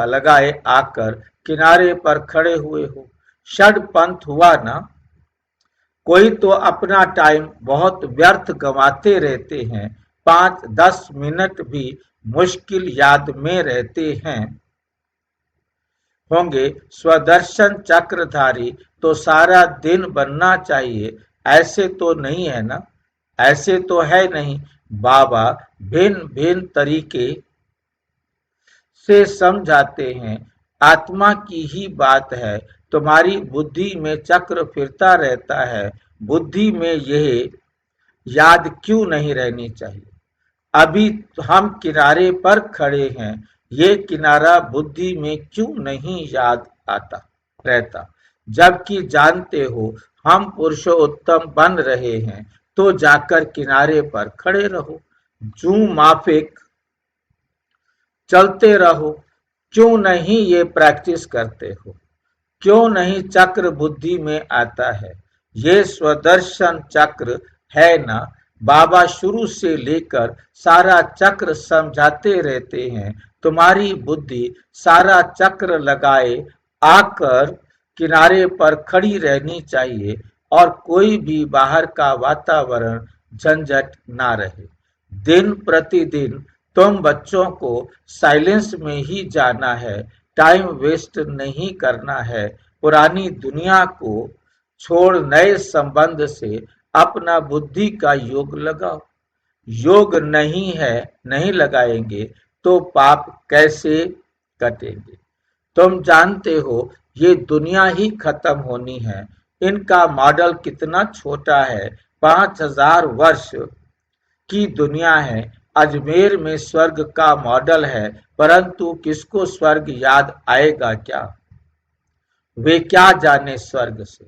लगाए आकर किनारे पर खड़े हुए हो। षडपंथ हुआ ना। कोई तो अपना टाइम बहुत व्यर्थ गंवाते रहते हैं। 5-10 मिनट भी मुश्किल याद में रहते हैं होंगे। स्वदर्शन चक्रधारी तो सारा दिन बनना चाहिए। ऐसे तो नहीं है ना, ऐसे तो है नहीं। बाबा भिन्न भिन्न तरीके से समझाते हैं। आत्मा की ही बात है। तुम्हारी बुद्धि में चक्र फिरता रहता है। बुद्धि में यह याद क्यों नहीं रहनी चाहिए। अभी हम किनारे पर खड़े हैं। ये किनारा बुद्धि में क्यों नहीं याद आता रहता। जबकि जानते हो हम पुरुषोत्तम बन रहे हैं, तो जाकर किनारे पर खड़े रहो। जू माफिक चलते रहो। क्यों नहीं ये प्रैक्टिस करते हो। क्यों नहीं चक्र बुद्धि में आता है। ये स्वदर्शन चक्र है ना। बाबा शुरू से लेकर सारा चक्र समझाते रहते हैं। तुम्हारी बुद्धि सारा चक्र लगाए आकर किनारे पर खड़ी रहनी चाहिए और कोई भी बाहर का वातावरण झंझट ना रहे। दिन प्रतिदिन तुम बच्चों को साइलेंस में ही जाना है। टाइम वेस्ट नहीं करना है। पुरानी दुनिया को छोड़ नए संबंध से अपना बुद्धि का योग लगाओ। योग नहीं है, नहीं लगाएंगे तो पाप कैसे कटेंगे। तुम जानते हो ये दुनिया ही खत्म होनी है। इनका मॉडल कितना छोटा है। 5000 वर्ष की दुनिया है। अजमेर में स्वर्ग का मॉडल है, परंतु किसको स्वर्ग याद आएगा क्या। वे क्या जाने स्वर्ग से।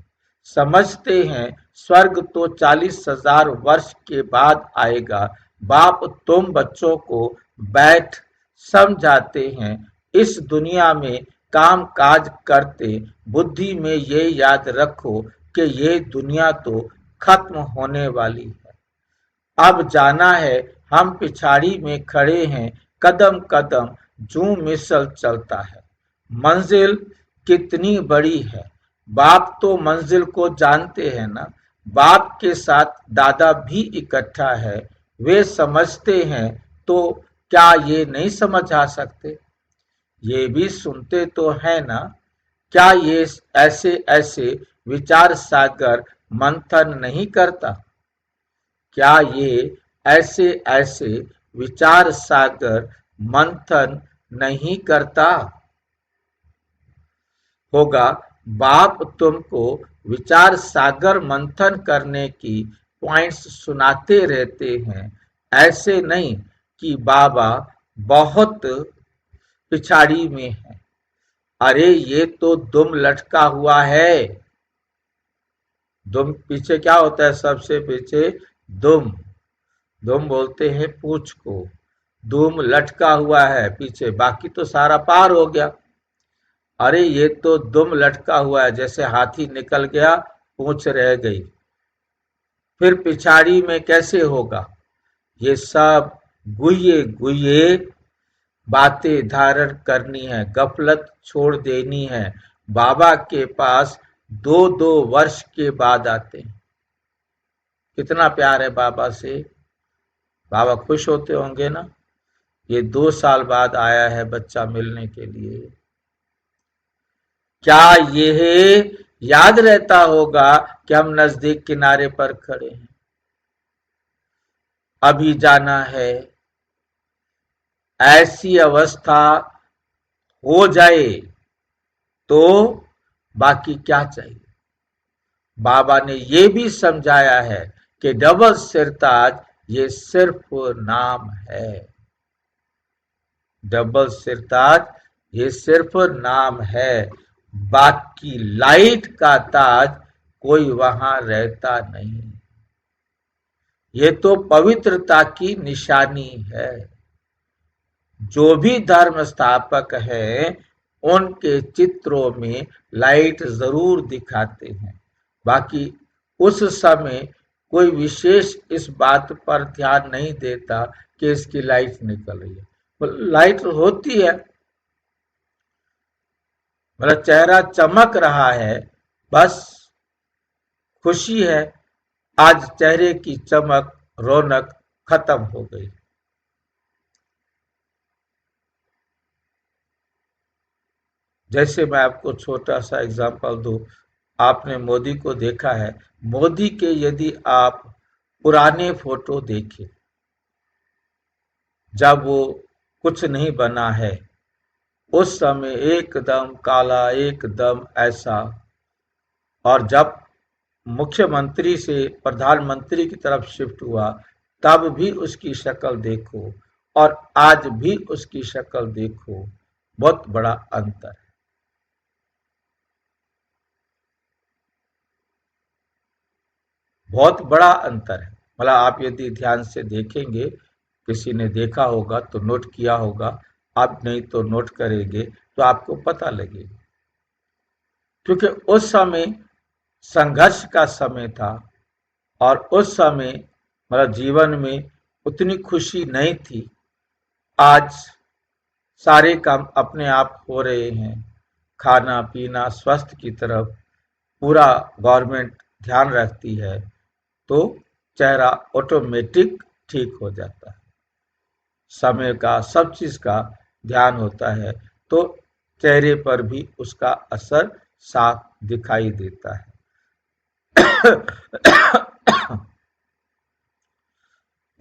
समझते हैं स्वर्ग तो 40,000 वर्ष के बाद आएगा। बाप तुम बच्चों को बैठ समझाते हैं। इस दुनिया में काम काज करते बुद्धि में ये याद रखो कि ये दुनिया तो खत्म होने वाली है। अब जाना है। हम पिछाड़ी में खड़े हैं। कदम कदम जू मिसल चलता है। मंजिल कितनी बड़ी है। बाप तो मंजिल को जानते हैं ना। बाप के साथ दादा भी इकट्ठा है। वे समझते हैं तो क्या ये नहीं समझ आ सकते। ये भी सुनते तो है ना। क्या ये ऐसे ऐसे विचार सागर मंथन नहीं करता। क्या ये ऐसे ऐसे विचार सागर मंथन नहीं करता होगा। बाप तुमको विचार सागर मंथन करने की पॉइंट्स सुनाते रहते हैं। ऐसे नहीं कि बाबा बहुत पिछाड़ी में है। अरे ये तो दुम लटका हुआ है। दुम पीछे क्या होता है? सबसे पीछे दुम। दुम बोलते हैं पूंछ को। दुम लटका हुआ है पीछे, बाकी तो सारा पार हो गया। अरे ये तो दुम लटका हुआ है, जैसे हाथी निकल गया, पूंछ रह गई, फिर पिछाड़ी में कैसे होगा? ये सब गुये गुये बातें धारण करनी है, गफलत छोड़ देनी है। बाबा के पास 2-2 वर्ष के बाद आते हैं। कितना प्यार है बाबा से। बाबा खुश होते होंगे ना। ये 2 साल बाद आया है बच्चा मिलने के लिए। क्या यह याद रहता होगा कि हम नजदीक किनारे पर खड़े हैं, अभी जाना है? ऐसी अवस्था हो जाए तो बाकी क्या चाहिए? बाबा ने ये भी समझाया है कि डबल सिरताज ये सिर्फ नाम है। डबल सिरताज ये सिर्फ नाम है, बाकी लाइट का ताज कोई वहां रहता नहीं। ये तो पवित्रता की निशानी है। जो भी धर्म स्थापक हैं उनके चित्रों में लाइट जरूर दिखाते हैं, बाकी उस समय कोई विशेष इस बात पर ध्यान नहीं देता कि इसकी लाइट निकल रही है। लाइट होती है, मतलब चेहरा चमक रहा है, बस खुशी है। आज चेहरे की चमक रौनक खत्म हो गई। जैसे मैं आपको छोटा सा एग्जांपल दूं, आपने मोदी को देखा है। मोदी के यदि आप पुराने फोटो देखें, जब वो कुछ नहीं बना है, उस समय एकदम काला, एकदम ऐसा, और जब मुख्यमंत्री से प्रधानमंत्री की तरफ शिफ्ट हुआ तब भी उसकी शक्ल देखो और आज भी उसकी शक्ल देखो, बहुत बड़ा अंतर है। बहुत बड़ा अंतर है। मतलब आप यदि ध्यान से देखेंगे, किसी ने देखा होगा तो नोट किया होगा, आप नहीं तो नोट करेंगे तो आपको पता लगेगा। क्योंकि उस समय संघर्ष का समय था और उस समय मतलब जीवन में उतनी खुशी नहीं थी। आज सारे काम अपने आप हो रहे हैं, खाना पीना स्वास्थ्य की तरफ पूरा गवर्नमेंट ध्यान रखती है, तो चेहरा ऑटोमेटिक ठीक हो जाता है। समय का, सब चीज का ध्यान होता है तो चेहरे पर भी उसका असर साफ दिखाई देता है।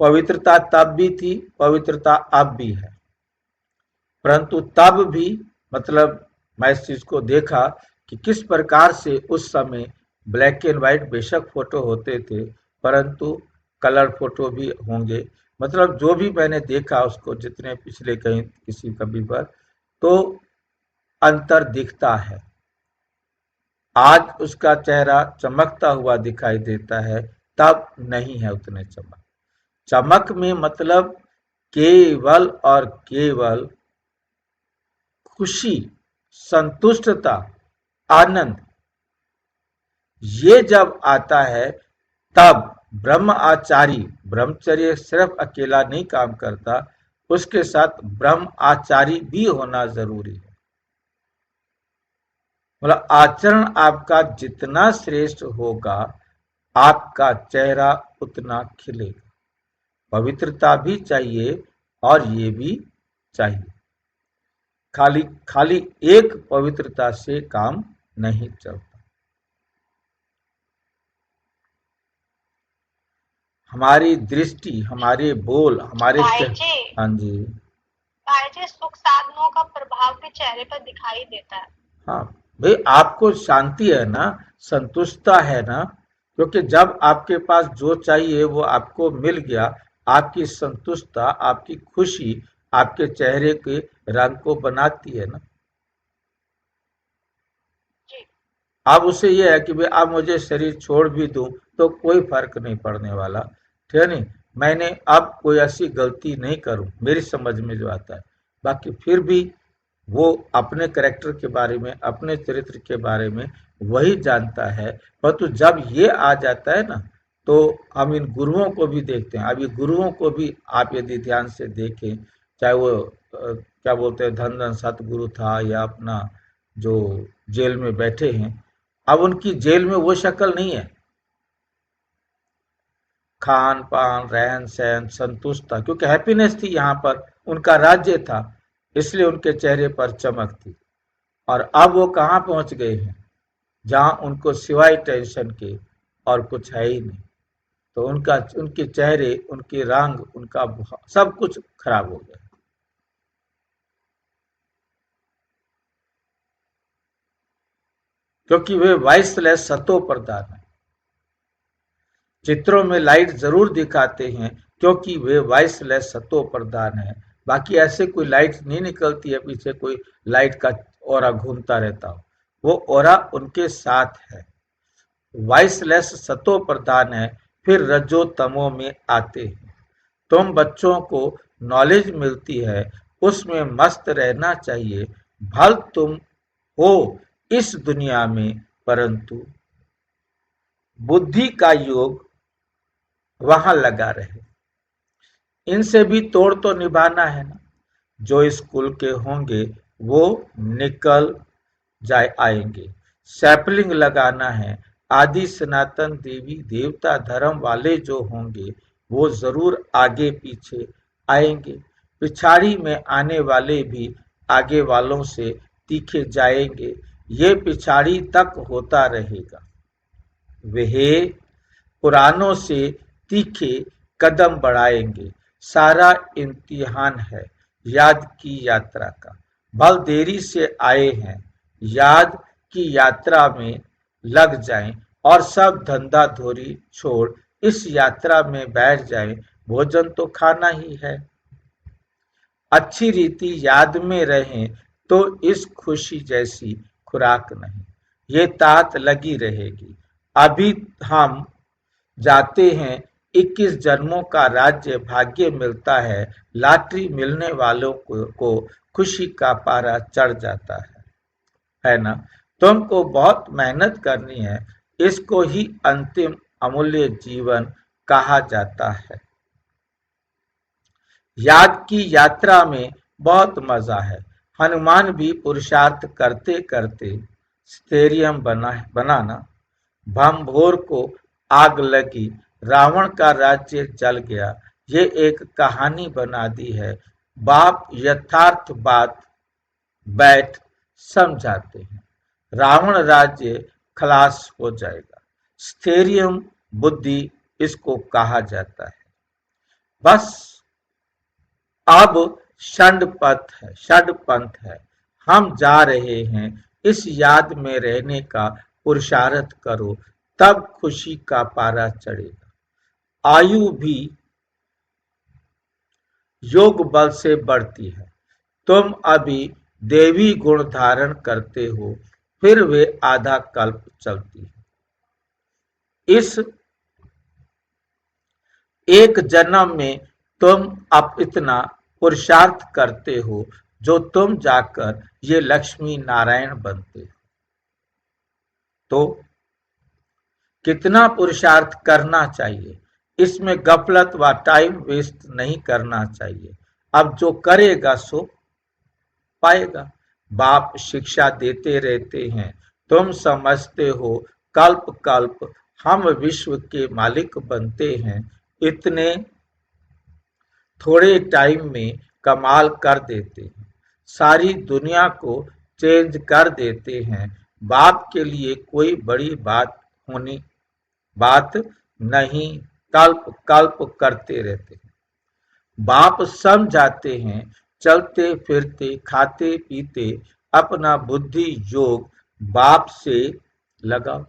पवित्रता तब भी थी, पवित्रता अब भी है, परंतु तब भी मतलब मैं इस चीज को देखा कि किस प्रकार से उस समय ब्लैक एंड व्हाइट बेशक फोटो होते थे, परंतु कलर फोटो भी होंगे। मतलब जो भी मैंने देखा उसको, जितने पिछले कहीं किसी कभी पर, तो अंतर दिखता है। आज उसका चेहरा चमकता हुआ दिखाई देता है, तब नहीं है उतने चमक। चमक में मतलब केवल और केवल खुशी, संतुष्टता, आनंद, ये जब आता है तब ब्रह्मचारी, ब्रह्मचर्य सिर्फ अकेला नहीं काम करता, उसके साथ ब्रह्मचारी भी होना जरूरी है। मतलब आचरण आपका जितना श्रेष्ठ होगा, आपका चेहरा उतना खिलेगा। पवित्रता भी चाहिए और ये भी चाहिए। खाली खाली एक पवित्रता से काम नहीं चलता। हमारी दृष्टि, हमारे बोल, हमारे भाई जी, हाँ जी, भाई जी, सुख साधनों का प्रभाव भी चेहरे पर दिखाई देता है। हाँ भाई, आपको शांति है ना, संतुष्टता है ना, क्योंकि जब आपके पास जो चाहिए वो आपको मिल गया, आपकी संतुष्टता, आपकी खुशी आपके चेहरे के रंग को बनाती है ना। अब उसे ये है कि भाई अब मुझे शरीर छोड़ भी दूं तो कोई फर्क नहीं पड़ने वाला, ठीक है नहीं, मैंने अब कोई ऐसी गलती नहीं करूं, मेरी समझ में जो आता है। बाकी फिर भी वो अपने कैरेक्टर के बारे में, अपने चरित्र के बारे में वही जानता है। परंतु जब ये आ जाता है ना, तो हम इन गुरुओं को भी देखते हैं। अब ये गुरुओं को भी आप यदि ध्यान से देखें, चाहे वो क्या बोलते हैं धन धन सतगुरु था, या अपना जो जेल में बैठे हैं, अब उनकी जेल में वो शक्ल नहीं है। खान पान रहन सहन संतुष्ट था, क्योंकि हैप्पीनेस थी, यहाँ पर उनका राज्य था, इसलिए उनके चेहरे पर चमक थी। और अब वो कहाँ पहुंच गए हैं, जहां उनको सिवाय टेंशन के और कुछ है ही नहीं। तो उनके चेहरे, उनके रंग, उनका सब कुछ खराब हो गया। क्योंकि वे वाइसलेस सतो प्रधान है। चित्रों में लाइट जरूर दिखाते हैं क्योंकि वे वाइसलेस सतो प्रधान है। बाकी ऐसे कोई लाइट नहीं निकलती है, पीछे कोई लाइट का ऑरा घूमता रहता हो, वो ऑरा उनके साथ है। वाइसलेस सतो प्रधान है, फिर रजो तमो में आते हैं। तुम बच्चों को नॉलेज मिलती है, उसमें मस्त रहना चाहिए, भल तुम हो इस दुनिया में, परंतु बुद्धि का योग वहां लगा रहे। इनसे भी तोड़ तो निभाना है ना। जो स्कूल के होंगे वो निकल जाए आएंगे, सैपलिंग लगाना है। आदि सनातन देवी देवता धर्म वाले जो होंगे वो जरूर आगे पीछे आएंगे। पिछाड़ी में आने वाले भी आगे वालों से तीखे जाएंगे, ये पिछाड़ी तक होता रहेगा। वे पुरानों से तीखे कदम बढ़ाएंगे। सारा इम्तिहान है याद की यात्रा का। भल देरी से आए हैं, याद की यात्रा में लग जाएं और सब धंधा धोरी छोड़ इस यात्रा में बैठ जाएं। भोजन तो खाना ही है, अच्छी रीति याद में रहें तो इस खुशी जैसी खुराक नहीं, ये तात लगी रहेगी। अभी हम जाते हैं 21 जन्मों का राज्य भाग्य मिलता है, लॉटरी मिलने वालों को खुशी का पारा चढ़ जाता है ना। तुमको बहुत मेहनत करनी है, इसको ही अंतिम अमूल्य जीवन कहा जाता है। याद की यात्रा में बहुत मजा है। हनुमान भी पुरुषार्थ करते करते स्टेरियम बनाना, भंभोर को आग लगी, रावण का राज्य जल गया, ये एक कहानी बना दी है। बाप यथार्थ बात बैठ समझाते हैं, रावण राज्य खलास हो जाएगा। स्टेरियम बुद्धि इसको कहा जाता है। बस अब षडपंथ है, हम जा रहे हैं, इस याद में रहने का पुरुषार्थ करो, तब खुशी का पारा चढ़ेगा। आयु भी योग बल से बढ़ती है। तुम अभी देवी गुण धारण करते हो, फिर वे आधा कल्प चलती है। इस एक जन्म में तुम अब इतना पुरुषार्थ करते हो, जो तुम जाकर ये लक्ष्मी नारायण बनते हो। तो कितना पुरुषार्थ करना चाहिए, इसमें गफलत व टाइम वेस्ट नहीं करना चाहिए। अब जो करेगा सो पाएगा। बाप शिक्षा देते रहते हैं, तुम समझते हो कल्प कल्प हम विश्व के मालिक बनते हैं, इतने थोड़े टाइम में कमाल कर देते हैं, सारी दुनिया को चेंज कर देते हैं। बाप के लिए कोई बड़ी बात नहीं, कल्प कल्प करते रहते हैं। बाप समझाते हैं, चलते फिरते खाते पीते अपना बुद्धि योग बाप से लगाओ।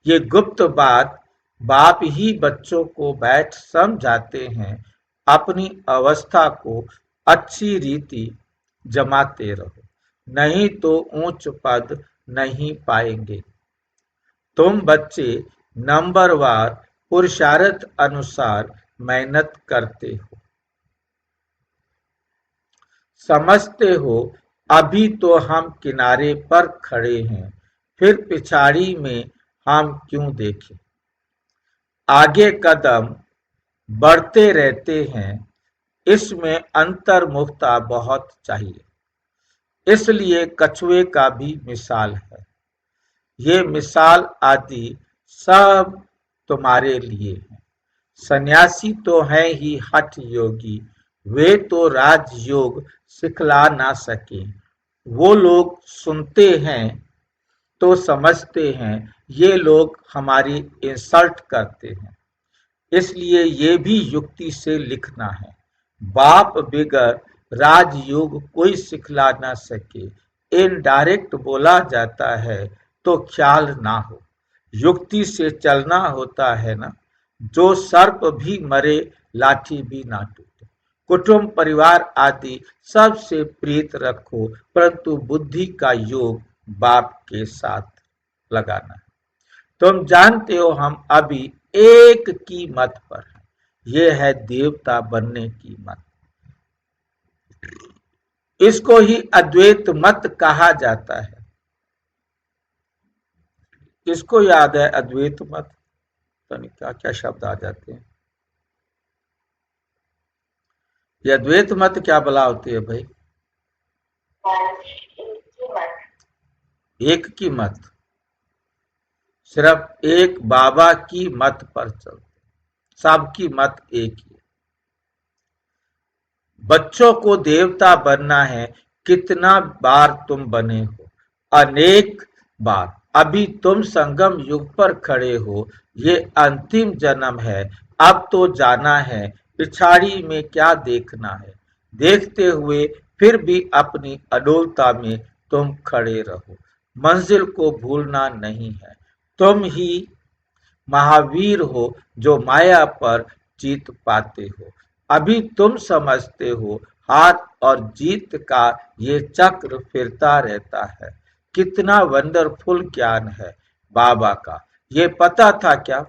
ये गुप्त बात बाप ही बच्चों को बैठ समझाते हैं। अपनी अवस्था को अच्छी रीति जमाते रहो, नहीं तो ऊंच पद नहीं पाएंगे। तुम बच्चे नंबरवार पुरुषार्थ अनुसार मेहनत करते हो, समझते हो अभी तो हम किनारे पर खड़े हैं, फिर पिछाड़ी में हम क्यों देखें। आगे कदम बढ़ते रहते हैं, इसमें अंतर्मुखता बहुत चाहिए। इसलिए कछुए का भी मिसाल है। ये मिसाल आदि सब तुम्हारे लिए है। सन्यासी तो है ही हठ योगी, वे तो राजयोग सिखला ना सके। वो लोग सुनते हैं तो समझते हैं ये लोग हमारी इंसल्ट करते हैं, इसलिए ये भी युक्ति से लिखना है। बाप बिगर राजयोग कोई सिखला ना सके, इनडायरेक्ट बोला जाता है तो ख्याल ना हो। युक्ति से चलना होता है ना, जो सर्प भी मरे लाठी भी ना टूटे। कुटुंब परिवार आदि सबसे प्रीत रखो, परंतु बुद्धि का योग बाप के साथ लगाना है। तुम जानते हो हम अभी एक की मत पर हैं, ये है देवता बनने की मत। इसको ही अद्वैत मत कहा जाता है। किसको याद है अद्वैत मत? तो क्या क्या शब्द आ जाते हैं। ये अद्वैत मत क्या बला होती है भाई? एक की मत, सिर्फ एक बाबा की मत पर चलते, सबकी मत एक ही। बच्चों को देवता बनना है, कितना बार तुम बने हो? अनेक बार। अभी तुम संगम युग पर खड़े हो, ये अंतिम जन्म है। अब तो जाना है, पिछाड़ी में क्या देखना है। देखते हुए फिर भी अपनी अडोलता में तुम खड़े रहो। मंजिल को भूलना नहीं है। तुम ही महावीर हो जो माया पर जीत पाते हो। अभी तुम समझते हो हार और जीत का ये चक्र फिरता रहता है। कितना वंडरफुल ज्ञान है बाबा का। ये पता था क्या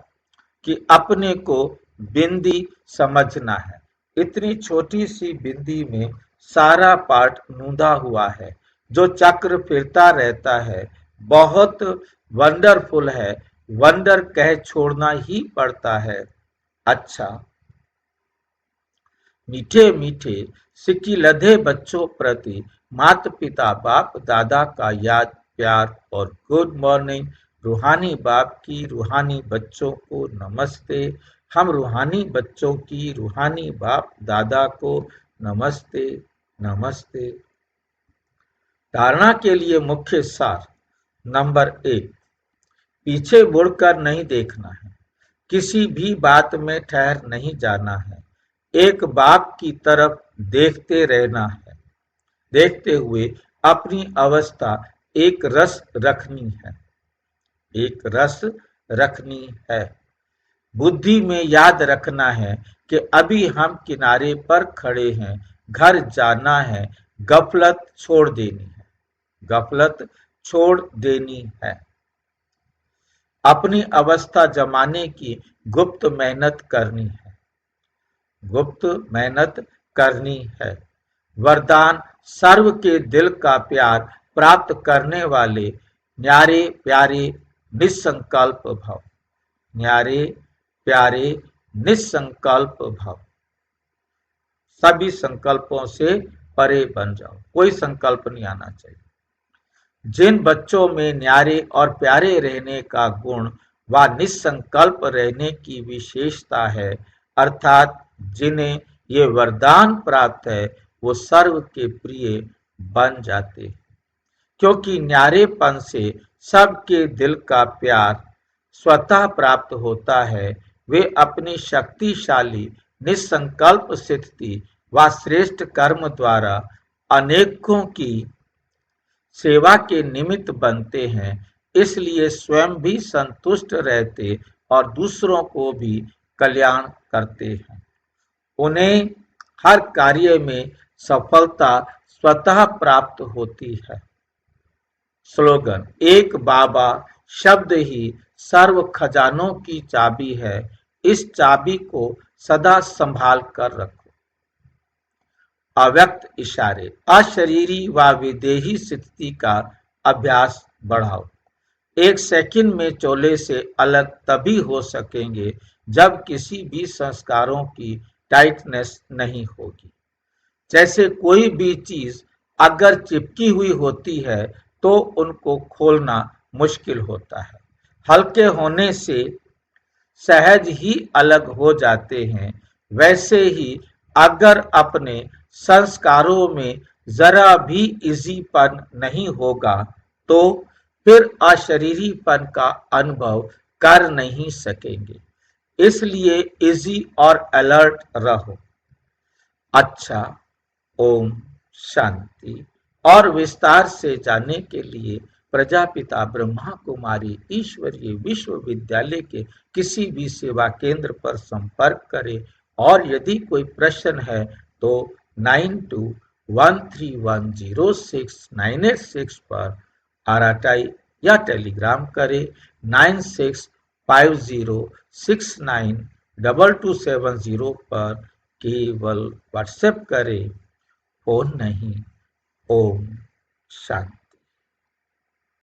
कि अपने को बिंदी समझना है। इतनी छोटी सी बिंदी में सारा पाठ नूंदा हुआ है। जो चक्र फिरता रहता है बहुत वंडरफुल है। वंडर कह छोड़ना ही पड़ता है। अच्छा, मीठे मीठे सिक्की लधे बच्चों प्रति माता पिता बाप दादा का याद प्यार और गुड मॉर्निंग। रूहानी बाप की रूहानी बच्चों को नमस्ते। हम रूहानी बच्चों की रूहानी बाप दादा को नमस्ते नमस्ते। धारणा के लिए मुख्य सार। नंबर 1, पीछे मुड़कर नहीं देखना है। किसी भी बात में ठहर नहीं जाना है। एक बाप की तरफ देखते रहना है। देखते हुए अपनी अवस्था एक रस रखनी है। एक रस रखनी है। बुद्धि में याद रखना है कि अभी हम किनारे पर खड़े हैं। घर जाना है। गफलत छोड़ देनी है। गफलत छोड़ देनी है। अपनी अवस्था जमाने की गुप्त मेहनत करनी है। गुप्त मेहनत करनी है। वरदान सर्व के दिल का प्यार प्राप्त करने वाले न्यारे प्यारे निसंकल्प भव। न्यारे प्यारे निसंकल्प भव। सभी संकल्पों से परे बन जाओ। कोई संकल्प नहीं आना चाहिए। जिन बच्चों में न्यारे और प्यारे रहने का गुण व निसंकल्प रहने की विशेषता है, अर्थात जिन्हें ये वरदान प्राप्त है, वो सर्व के प्रिय बन जाते हैं। क्योंकि न्यारेपन से सबके दिल का प्यार स्वतः प्राप्त होता है। वे अपनी शक्तिशाली निसंकल्प स्थिति व श्रेष्ठ कर्म द्वारा अनेकों की सेवा के निमित्त बनते हैं। इसलिए स्वयं भी संतुष्ट रहते और दूसरों को भी कल्याण करते हैं। उन्हें हर कार्य में सफलता स्वतः प्राप्त होती है। स्लोगन। एक बाबा शब्द ही सर्व खजानों की चाबी है, इस चाबी को सदा संभाल कर रखो। अव्यक्त इशारे, अशरीरी व विदेही स्थिति का अभ्यास बढ़ाओ। 1 सेकंड में चोले से अलग तभी हो सकेंगे जब किसी भी संस्कारों की टाइटनेस नहीं होगी। जैसे कोई भी चीज अगर चिपकी हुई होती है तो उनको खोलना मुश्किल होता है। हल्के होने से सहज ही अलग हो जाते हैं। वैसे ही अगर अपने संस्कारों में जरा भी इजीपन नहीं होगा तो फिर अशरीरीपन का अनुभव कर नहीं सकेंगे। इसलिए इजी और अलर्ट रहो। अच्छा, ओम शांति। और विस्तार से जानने के लिए प्रजापिता ब्रह्मा कुमारी ईश्वरीय विश्वविद्यालय के किसी भी सेवा केंद्र पर संपर्क करें और यदि कोई प्रश्न है तो 9213106986 पर आरटीआई या टेलीग्राम करें। 9650692270 पर केवल व्हाट्सएप करें, फोन नहीं। ओम शांति।